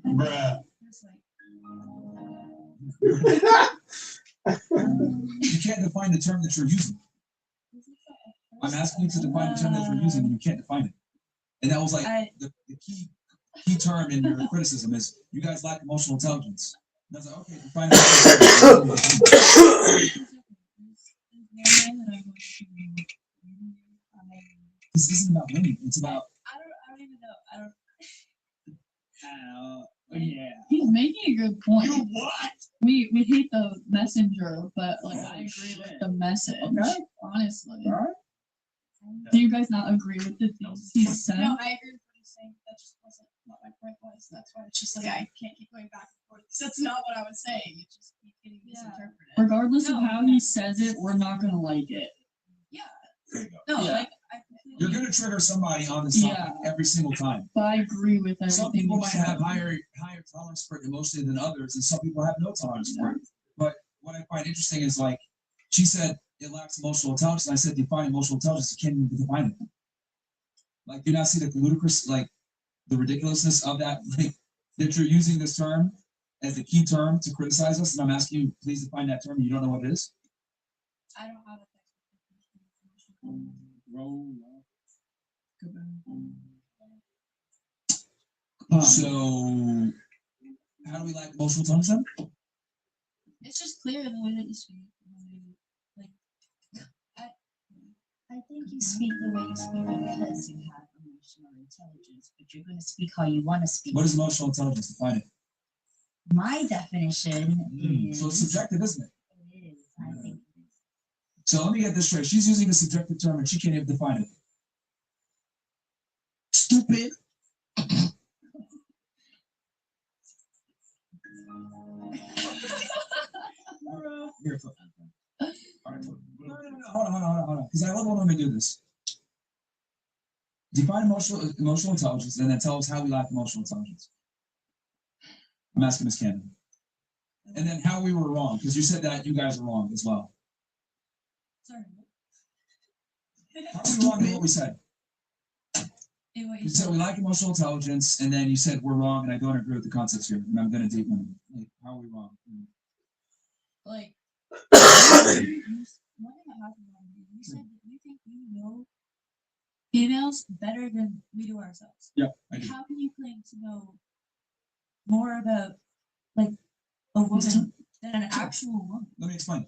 Bruh. You can't define the term that you're using. I'm asking you to define the term that you're using, and you can't define it. And that was like the key term in your criticism is you guys lack emotional intelligence. And I was like, okay, define it. This isn't about winning. It's about. I don't even know. Yeah. He's making a good point. You what? We hate the messenger, but like I agree with the message. Okay. Honestly. All right. Do you guys not agree with the things he said? No, I agree with what he's saying. That just wasn't what my point was. That's why it's just like I can't keep going back and forth. That's not what I was saying. It just keeps getting misinterpreted. Regardless of how he says it, we're not gonna like it. Yeah. There you go. No, Yeah. like You're going to trigger somebody on this topic every single time. But I agree with everything. Some people you might said. have higher tolerance for it emotionally than others, and some people have no tolerance for it. But what I find interesting is like she said it lacks emotional intelligence, and I said define emotional intelligence. You can't even define it. Like, do you not see the ludicrous, like the ridiculousness of that? Like that you're using this term as the key term to criticize us, and I'm asking you, please define that term. And you don't know what it is. I don't have a So, how do we lack emotional intelligence then? It's just clear the way that you speak. Like, I think you speak the way you speak because you have emotional intelligence, but you're going to speak how you want to speak. What is emotional intelligence? Define it. My definition is. So it's subjective, isn't it? It is. I think it is. So let me get this straight. She's using a subjective term and she can't even define it. Stupid. Here, all right, hold on. Because I love when women do this. Define emotional intelligence and then tell us how we lack emotional intelligence. I'm asking Ms. Cannon. And then how we were wrong, because you said that you guys are wrong as well. sorry. How are we wrong in what we said? You said we lack emotional intelligence, and then you said we're wrong, and I don't agree with the concepts here. And I'm going to deepen them. Like, how are we wrong? Like, one thing that happened you said that you think you know females better than we do ourselves. Yeah, I do. How can you claim to know more about like a woman than an actual woman? Let me explain.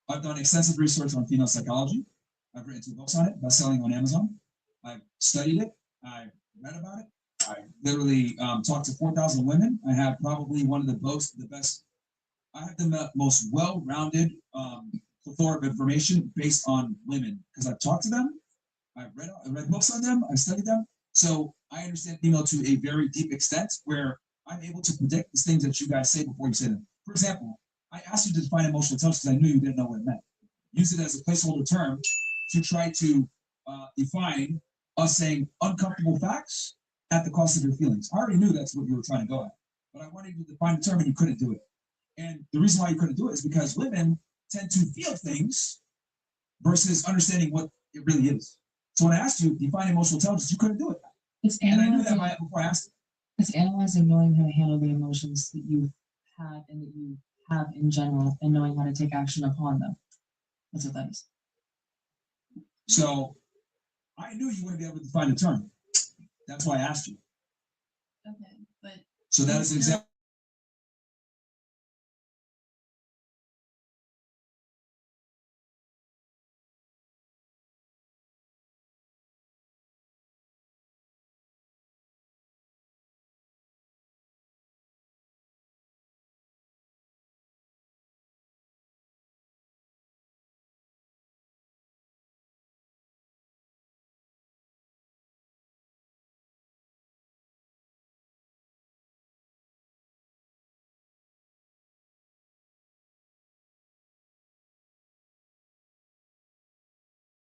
I've done extensive research on female psychology. I've written 2 books on it, best-selling on Amazon. I've studied it. I read about it. I literally talked to 4,000 women. I have probably one of the best. I have the most well-rounded plethora of information based on women because I've talked to them. I read books on them. I studied them. So I understand female to a very deep extent where I'm able to predict the things that you guys say before you say them. For example, I asked you to define emotional intelligence because I knew you didn't know what it meant. Use it as a placeholder term to try to define us saying uncomfortable facts at the cost of your feelings. I already knew that's what you were trying to go at, but I wanted you to define the term and you couldn't do it. And the reason why you couldn't do it is because women tend to feel things versus understanding what it really is. So when I asked you to define emotional intelligence, you couldn't do it. And I knew that before I asked. It's analyzing, knowing how to handle the emotions that you have and that you have in general, and knowing how to take action upon them. That's what that is. So I knew you wouldn't be able to find a term. That's why I asked you. Okay, but So that is exactly.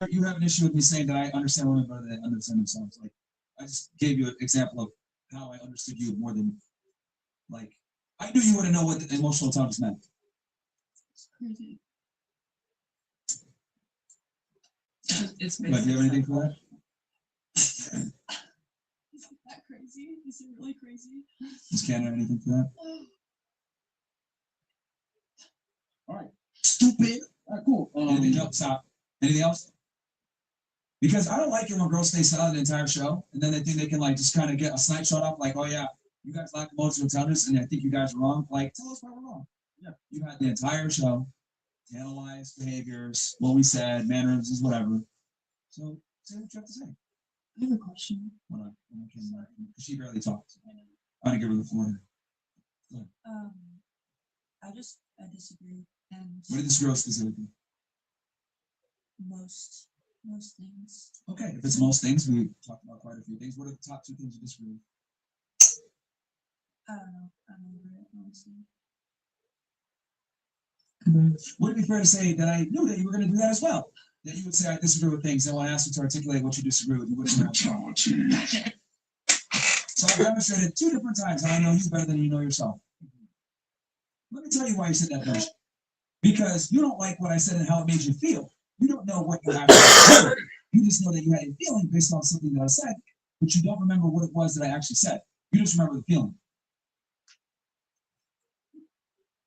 You have an issue with me saying that I understand women better than they understand themselves. Like, I just gave you an example of how I understood you more than, like, I knew you wouldn't know what the emotional intelligence meant. crazy. It's But do you have anything for that? Is it that crazy? Is it really crazy? Just can't have anything for that? All right. Stupid. All right, cool. Anything else? Stop. Anything else? Because I don't like it when girls stay silent the entire show, and then they think they can like just kind of get a snapshot up, like, oh yeah, you guys lack emotional intelligence, and I think you guys are wrong. Like, tell us why we're wrong. Yeah, you had the entire show to analyze behaviors, what we said, mannerisms, whatever. So say what you have to say. I have a question. Hold on, because she barely talks. I'm gonna give her the floor. I disagree, and What did this girl specifically? most things. Okay, if it's most things, we talked about quite a few things. What are the top 2 things you disagree with? I don't know. I'm over it, honestly. Would it be fair to say that I knew that you were going to do that as well? That you would say I disagree with things, and when I asked you to articulate what you disagree with, you wouldn't know. So I've demonstrated 2 different times, and I know you better than you know yourself. Let me tell you why you said that first. Because you don't like what I said and how it made you feel. You don't know what you actually said. You just know that you had a feeling based on something that I said, but you don't remember what it was that I actually said. You just remember the feeling.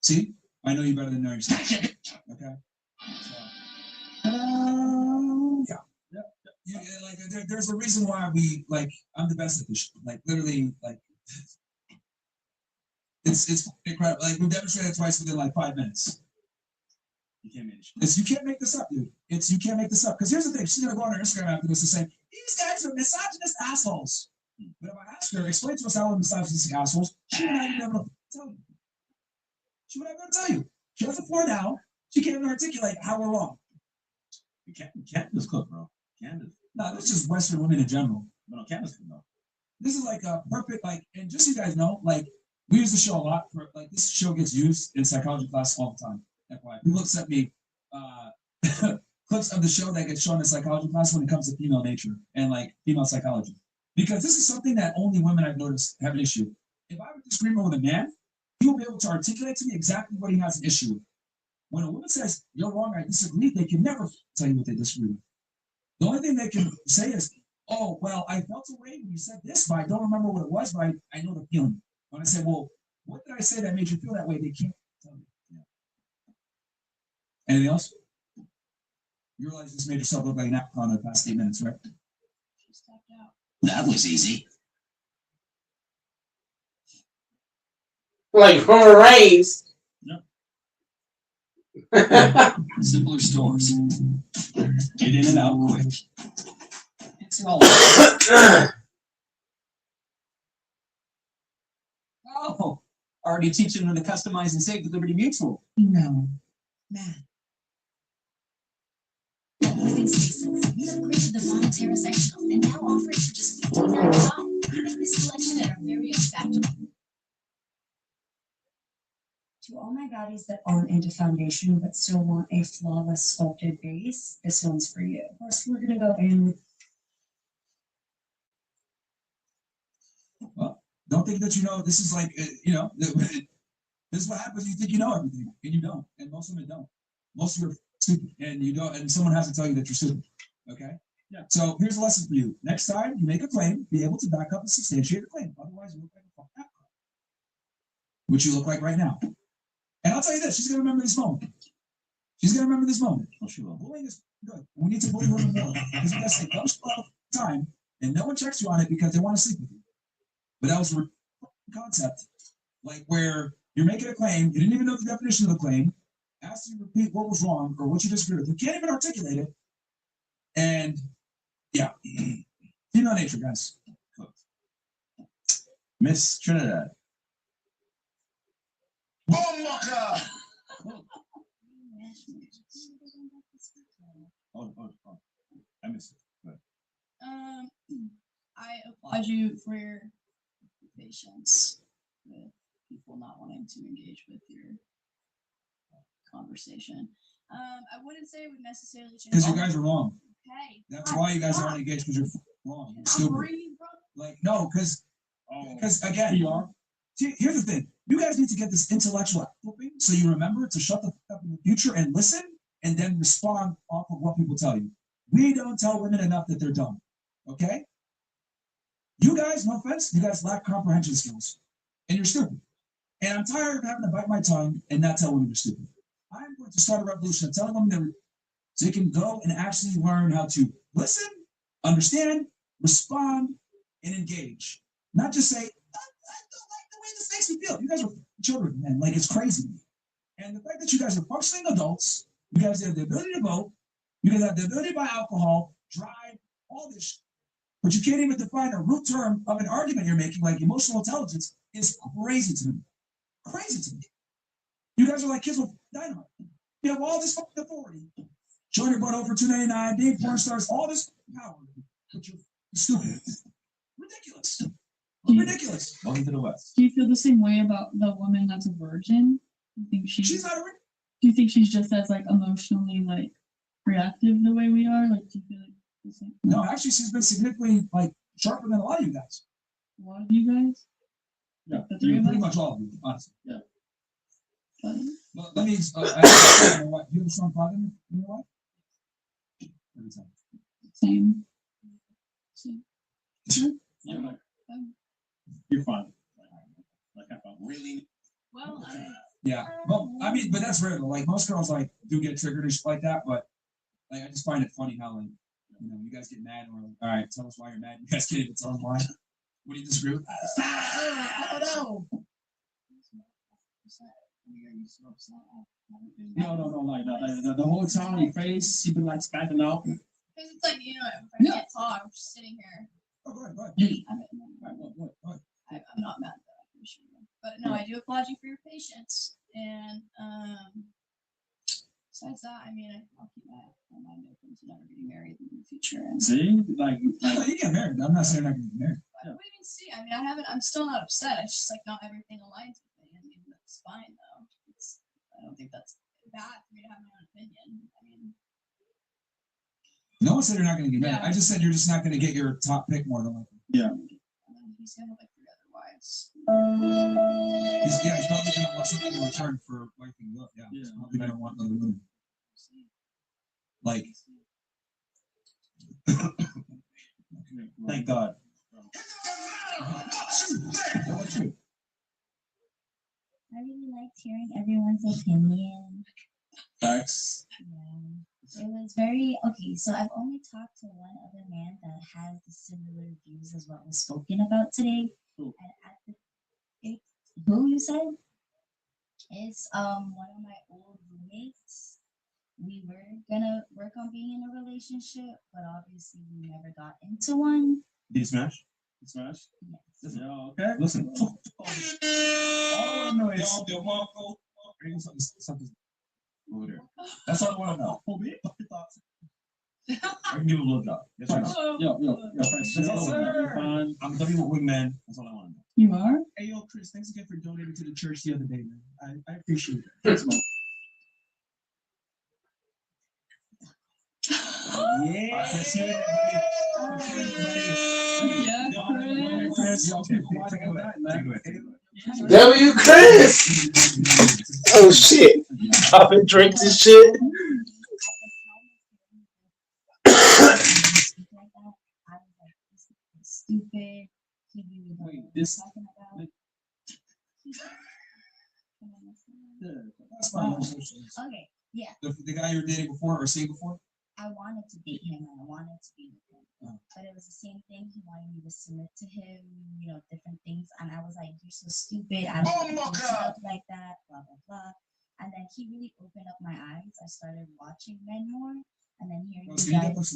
See? I know you better than know yourself. Okay? Yeah. Like, there's a reason why I'm the best at this. Like, literally, like, it's incredible. Like, we demonstrated it twice within like 5 minutes. You can't manage. You can't make this up, dude. You can't make this up. Because here's the thing, she's gonna go on her Instagram after this and say, these guys are misogynist assholes. But if I ask her, explain to us how we're misogynistic assholes, she would not even be able to tell you. She would not be able to tell you. She has a point now. She can't even articulate how we're wrong. Canada's cook, bro. Canada. No, that's just Western women in general. No, Canada's cook, no. This is like a perfect, like, and just so you guys know, like, we use the show a lot. For, like, this show gets used in psychology class all the time. FYI. People have sent me clips of the show that gets shown in psychology class when it comes to female nature and like female psychology. Because this is something that only women I've noticed have an issue. If I have a disagreement with a man, he will be able to articulate to me exactly what he has an issue with. When a woman says, you're wrong, I disagree, they can never tell you what they disagree with. The only thing they can say is, oh, well, I felt a way when you said this, but I don't remember what it was, but I know the feeling. When I say, well, what did I say that made you feel that way? They can't tell you. Anything else? You realize this made yourself look like an African in the past 8 minutes, right? That was easy. Like from a raise. Simpler stores. Get in and out quick. It's all. Oh, already teaching them to customize and save with Liberty Mutual. No, Matt. Moving spaces. We upgraded the Montera sectional and now offer it for just $15.95. Pick this selection at our various factories. To all my baddies that aren't into foundation but still want a flawless sculpted base, this one's for you. First, we're gonna go in with. Well, don't think that you know. This is like, this is what happens. You think you know everything, and you don't. And most of them don't. Most of you are stupid, and you don't. And someone has to tell you that you're stupid. Okay. Yeah. So here's a lesson for you. Next time you make a claim, be able to back up and substantiate the claim. Otherwise, you look like a fucking crap. Which you look like right now. And I'll tell you this: she's gonna remember this moment. She's gonna remember this moment. Oh, she will. Bullying is Good. We need to bully women more because you guys say dumb stuff all the time, and no one checks you on it because they want to sleep with you. But that was a concept, like where you're making a claim, you didn't even know the definition of the claim, asked you to repeat what was wrong or what you disagree with. You can't even articulate it. And yeah, female nature, guys. Miss Trinidad. Boom, Luka! Oh, I missed it. Good. I applaud you for your patience with people not wanting to engage with your conversation. I wouldn't say it would necessarily change. Because you guys are wrong. Okay. That's why you guys aren't engaged, because you're wrong. You're stupid. Like, no, because again, you are. See, here's the thing. You guys need to get this intellectual flipping so you remember to shut the fuck up in the future and listen and then respond off of what people tell you. We don't tell women enough that they're dumb. Okay? You guys, no offense, you guys lack comprehension skills. And you're stupid. And I'm tired of having to bite my tongue and not tell women they're stupid. I'm going to start a revolution of telling women that so they can go and actually learn how to listen, understand, respond, and engage. Not just say, I don't like the way this makes me feel. You guys are children, man. Like, it's crazy. And the fact that you guys are functioning adults, you guys have the ability to vote, you guys have the ability to buy alcohol, drive, all this shit. But you can't even define a root term of an argument you're making, like emotional intelligence, is crazy to me. Crazy to me. You guys are like kids with dynamite. You have all this fucking authority. Join your butt over $2.99, being porn stars, all this power. But you're stupid. Ridiculous. Ridiculous. Welcome to the West. Do you feel the same way about the woman that's a virgin? Do you think she's not a virgin? Do you think she's just as like emotionally like reactive the way we are? Like, do you feel like the same? No, actually, she's been significantly like sharper than a lot of you guys. A lot of you guys? Yeah, the three of pretty us? much all of you, honestly. Yeah. But, Let me ask you, what, you have a strong father in your life? Every time. Same. You're fine. Like I thought, really? Well, Yeah. Well, I mean, but that's rare though. Like most girls like do get triggered and shit like that, but like I just find it funny how like you guys get mad or like, all right, tell us why you're mad. You guys can't even tell them why. What do you disagree with? I don't know. No, like the whole time your face, you been like spazzing out. because it's like, if I can't talk, I'm just sitting here. Oh, go ahead. I'm not mad though, I appreciate it. But no, I do applaud you for your patience. And besides that, I mean, I'll keep my mind open to never getting married in the future. And See, like no, you get married. I'm not saying I'm not gonna get married. we can see. I mean, I'm still not upset. It's just like not everything aligns with me. I mean, that's fine though. I don't think that's bad for me to have my own opinion. I mean, no one said you're not gonna get married. Yeah. I just said you're just not gonna get your top pick more than likely. Yeah. He's gonna have like 3 other wives. He's probably gonna want something in return for wiping you up. Yeah. He's probably gonna want another woman. Like, thank God. I really liked hearing everyone's opinion. Facts. Yeah. It was very okay. So I've only talked to one other man that has the similar views as what was spoken about today. Who? Who you said? It's one of my old roommates. We were gonna work on being in a relationship, but obviously we never got into one. Did you smash? You smash? Yes. Yeah, okay. Listen. All I know is bring something over there. That's all I want to know. I can give him a little job. Yes or no? Yo, Francis. Yes, sir. I'm a W wingman. That's all I want to know. You are? Hey, yo, Chris, thanks again for donating to the church the other day, man. I appreciate it. Thanks, man. Yeah. W. Chris. Oh shit! I've been drinking this shit. Stupid. This. that's fine. Okay. Yeah. The guy you were dating before or seeing before? I wanted to date him and I wanted to be with him. But it was the same thing. He wanted me to submit to him, different things. And I was like, you're so stupid. I don't want to do stuff like that, blah, blah, blah. And then he really opened up my eyes. I started watching men more. And then hearing you guys,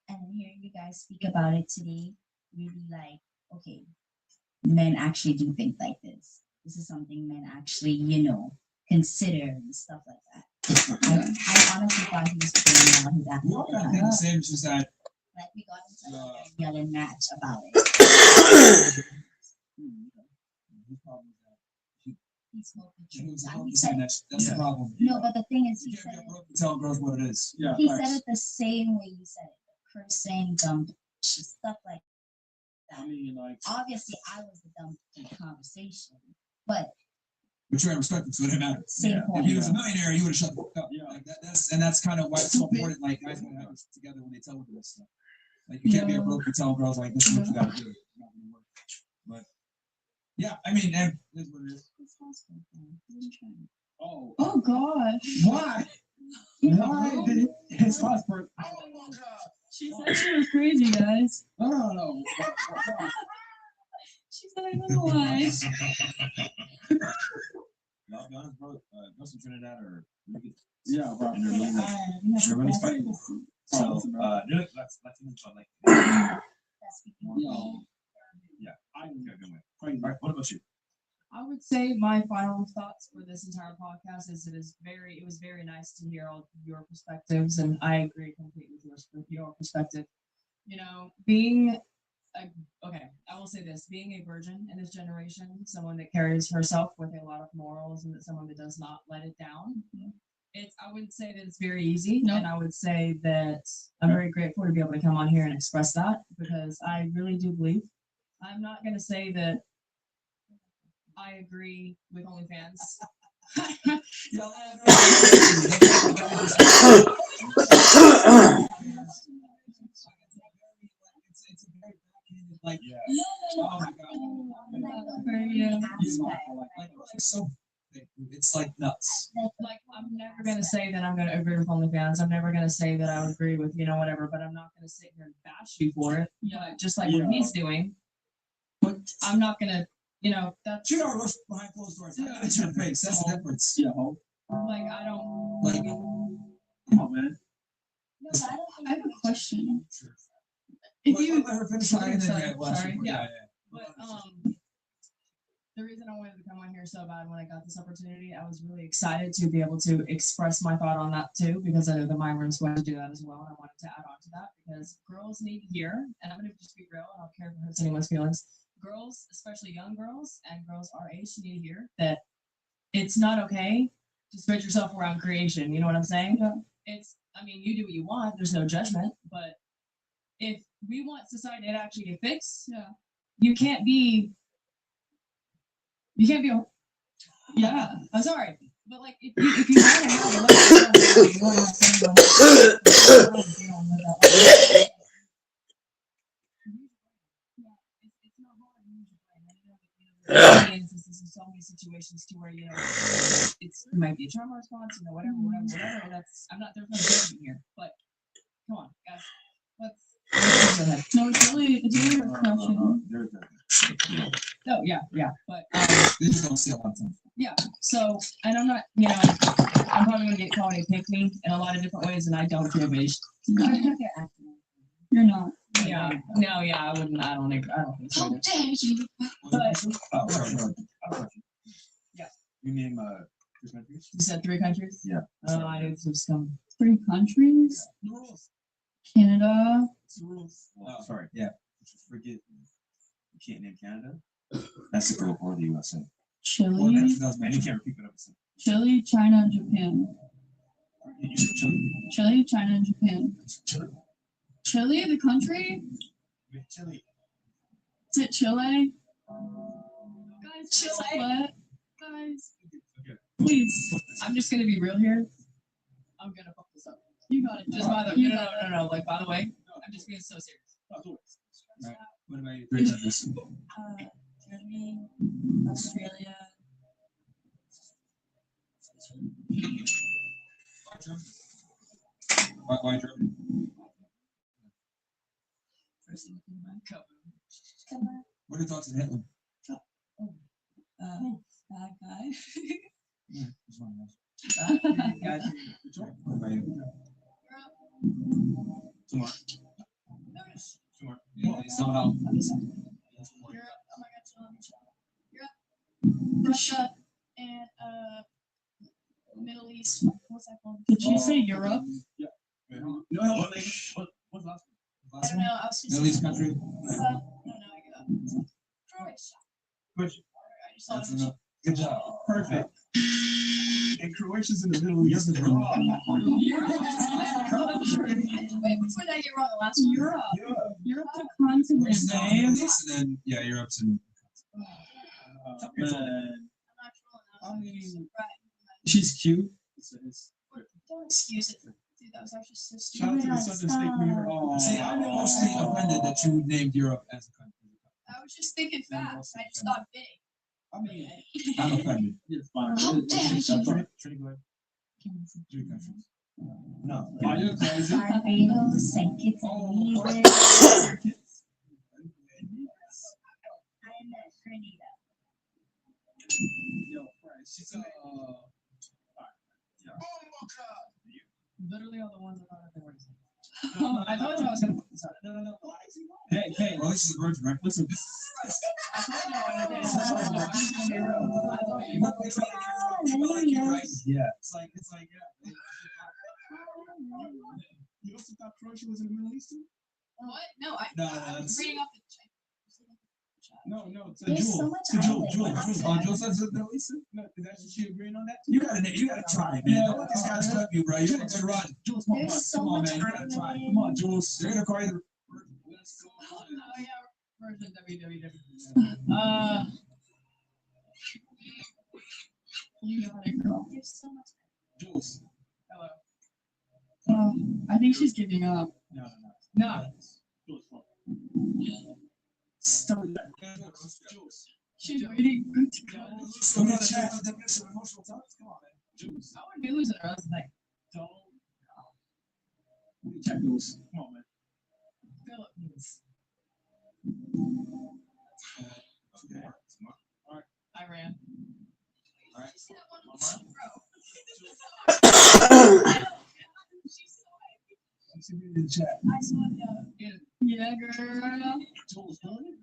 and then hearing you guys speak about it today, really like, okay, men actually do think like this. This is something men actually, consider and stuff like that. I honestly thought he was putting on his I think the same. It's just that like we got into a yelling match about it. He spoke the truth. And he said, that's the problem. no, but the thing is, he said Tell girls what it is. Yeah. he said it the same way you said it, cursing, dumb stuff like that. I mean, like, obviously, I was the dumb in the conversation, but you had respect him, so it didn't matter. Same point. If he was a millionaire, he would have shut the fuck up. Yeah. Like that's kind of why it's so important. Like guys gotta have this together when they tell them this stuff. Like you can't be a broke and tell girls like this is what you gotta do. It's not gonna work. But yeah, I mean, and this is what it is. Oh gosh. Why? Why did his passport? She said she was crazy, guys. No. She said I don't know why. Y'all be honest, bro. Go to Trinidad or yeah, bro. They're really fighting. So, let's like. Yeah, I can go with. All right, what about you? I would say my final thoughts for this entire podcast is it was very nice to hear all your perspectives, and I agree completely with your perspective. Being I will say this: being a virgin in this generation, someone that carries herself with a lot of morals, and someone that does not let it down. I would say that it's very easy, and I would say that I'm very grateful to be able to come on here and express that because I really do believe. I'm not going to say that I agree with OnlyFans. Like, yeah. Oh my god. So it's like nuts. Like, I'm never gonna say that I'm gonna agree with OnlyFans. I'm never gonna say that I would agree with whatever. But I'm not gonna sit here and bash you for it. Just like what he's doing. But I'm not gonna. That's. You don't rush behind closed doors. It's your face. That's the difference. Yeah. Like I don't. Like, come on, man. I have a question. If you let her finish sorry, yeah. But the reason I wanted to come on here so bad when I got this opportunity, I was really excited to be able to express my thought on that too, because I know that Myron was going to do that as well, and I wanted to add on to that because girls need to hear, and I'm going to just be real, I don't care if it hurts anyone's feelings. Girls, especially young girls and girls our age, need to hear that it's not okay to spread yourself around creation. You know what I'm saying? Yeah. You do what you want. There's no judgment, but if we want society to actually get fixed, you can't be. Yeah, I'm sorry, but like if you want to have a relationship, you want to have someone. It's not hard. There's so many situations to where it might be a trauma response, whatever. That's there's no judgment here, but come on, guys, let's. No, it's really a question. Oh yeah, but they just don't see a lot of time. Yeah. So, and I'm not, I'm probably gonna get called a pick me in a lot of different ways, and I don't care, bitch. You're not. Yeah. No. Yeah. I wouldn't. I don't think so. How dare you? But yeah. You name 3 countries? You said 3 countries? Yeah. Oh, I knew some. 3 countries. Canada. Oh, sorry. Yeah. Forget. You can't name Canada. That's the girl or the USA. Chile. Well, and you can't repeat what I was saying. Chile, China, and Japan. You said Chile. Chile, China, and Japan. Chile. Chile, the country? Chile. Is it Chile? Guys, Chile. What? Guys. Okay. Please. I'm just gonna be real here. I'm gonna fuck this up. You got it. Just by the no. Like, by the way, I'm just being so serious. Right. What about you? 3 countries. Germany, Australia. Why Germany? First thing in my cup. What are your thoughts on Hitler? Bad guy. Yeah, just one of those. Tomorrow. Tomorrow. Yeah, somehow. Europe. Oh my God, Europe. Russia and Middle East. What's that called? Did you say Europe? Yeah. What's last I don't know. I was just Middle East country. no, I get up. Croatia. Push. I just saw That's it. enough. Good job. Perfect. And Croatia's in the Middle East. Wait, before that, you were on the last one. Europe. Europe's a continent, Where's the babe. Middle East, and then yeah, Europe's in. Man. I mean, she's cute. Don't excuse it. Dude, that was actually so Shout out to the stupid. Southern State River. See, I'm mostly offended that you named Europe as a country. I was just thinking fast. I just thought big. I mean, I'm offended. it's fine. How dare you. Three countries. No. Oh, you're crazy. Barbados, St. Kitts and Nevis, and Trinidad. Yo, Frank, she's Literally all the ones I thought they were. I told you I was gonna put this out. no. Hey, Well, this is a virgin, right? Listen. I told you I Right? Yeah. It's like, yeah. You also thought Croatia was in the Middle East too? What? No, I No, was reading off the chat. No, it's a There's Jewel. so much It's a Jewel. island. Oh, Jewel says it's the Middle East? No, is that she agreeing on that? You gotta try, man. Don't let these guys cut you, bro. You got a good run. Jules, come on, There's so come on, much man. You gotta try. island. Come on, Jules. They're gonna call you the. Let's go. Oh yeah, version www. You got it, girl. There's so much. Jules. Hello. I think she's giving up. No. No. Jules, come on. Stop that. Jules. She's waiting to go. I'm gonna check the definition of emotional touch. Come on, man. Jules. I would be losing her. I was like, Don't. Check Jules. Come on, man. Philippines. Okay. All right. Iran. All right. You see me in the chat. I saw the Yeah, girl. Jules, doing it?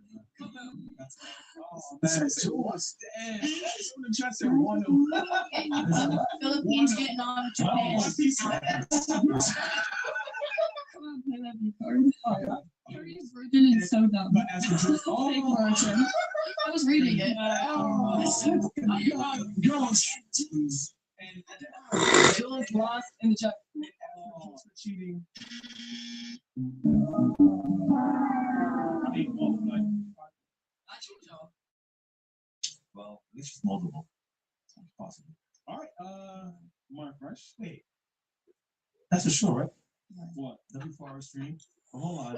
Oh, man. Jules. Damn. Someone in the chat said 1-0. okay, Philippines getting on Japan. Come on, play that B card. Korea's virgin is so dumb. But as for Jules, Fake virgin. I was reading it. Jules. And Jules lost in the chat. Jules for cheating. Well, at least it's multiple. Sounds possible. All right. Mark Fresh. Wait. That's for sure, right? What? W4 stream. Well, hold on.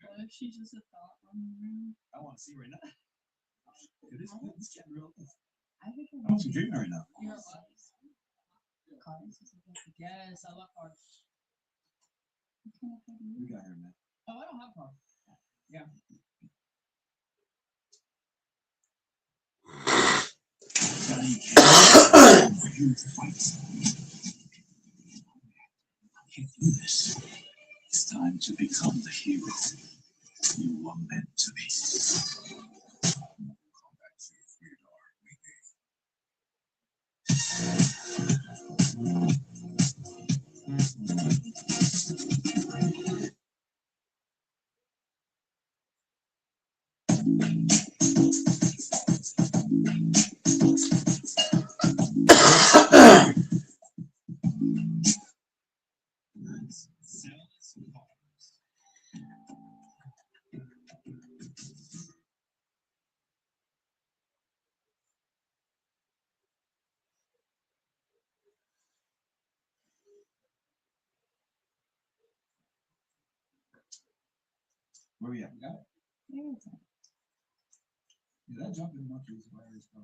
What if she's just a thought on the room? I want to see right now. This can't be real. I think I'm actually dreaming right now. Yes, I love cars. We got her, man. Oh, I don't have a car. Yeah. Can't do this. It's time to become the hero you were meant to be. Come back to your radar, Where we at? We got it. Yeah, that jumping monkey is hilarious, bro.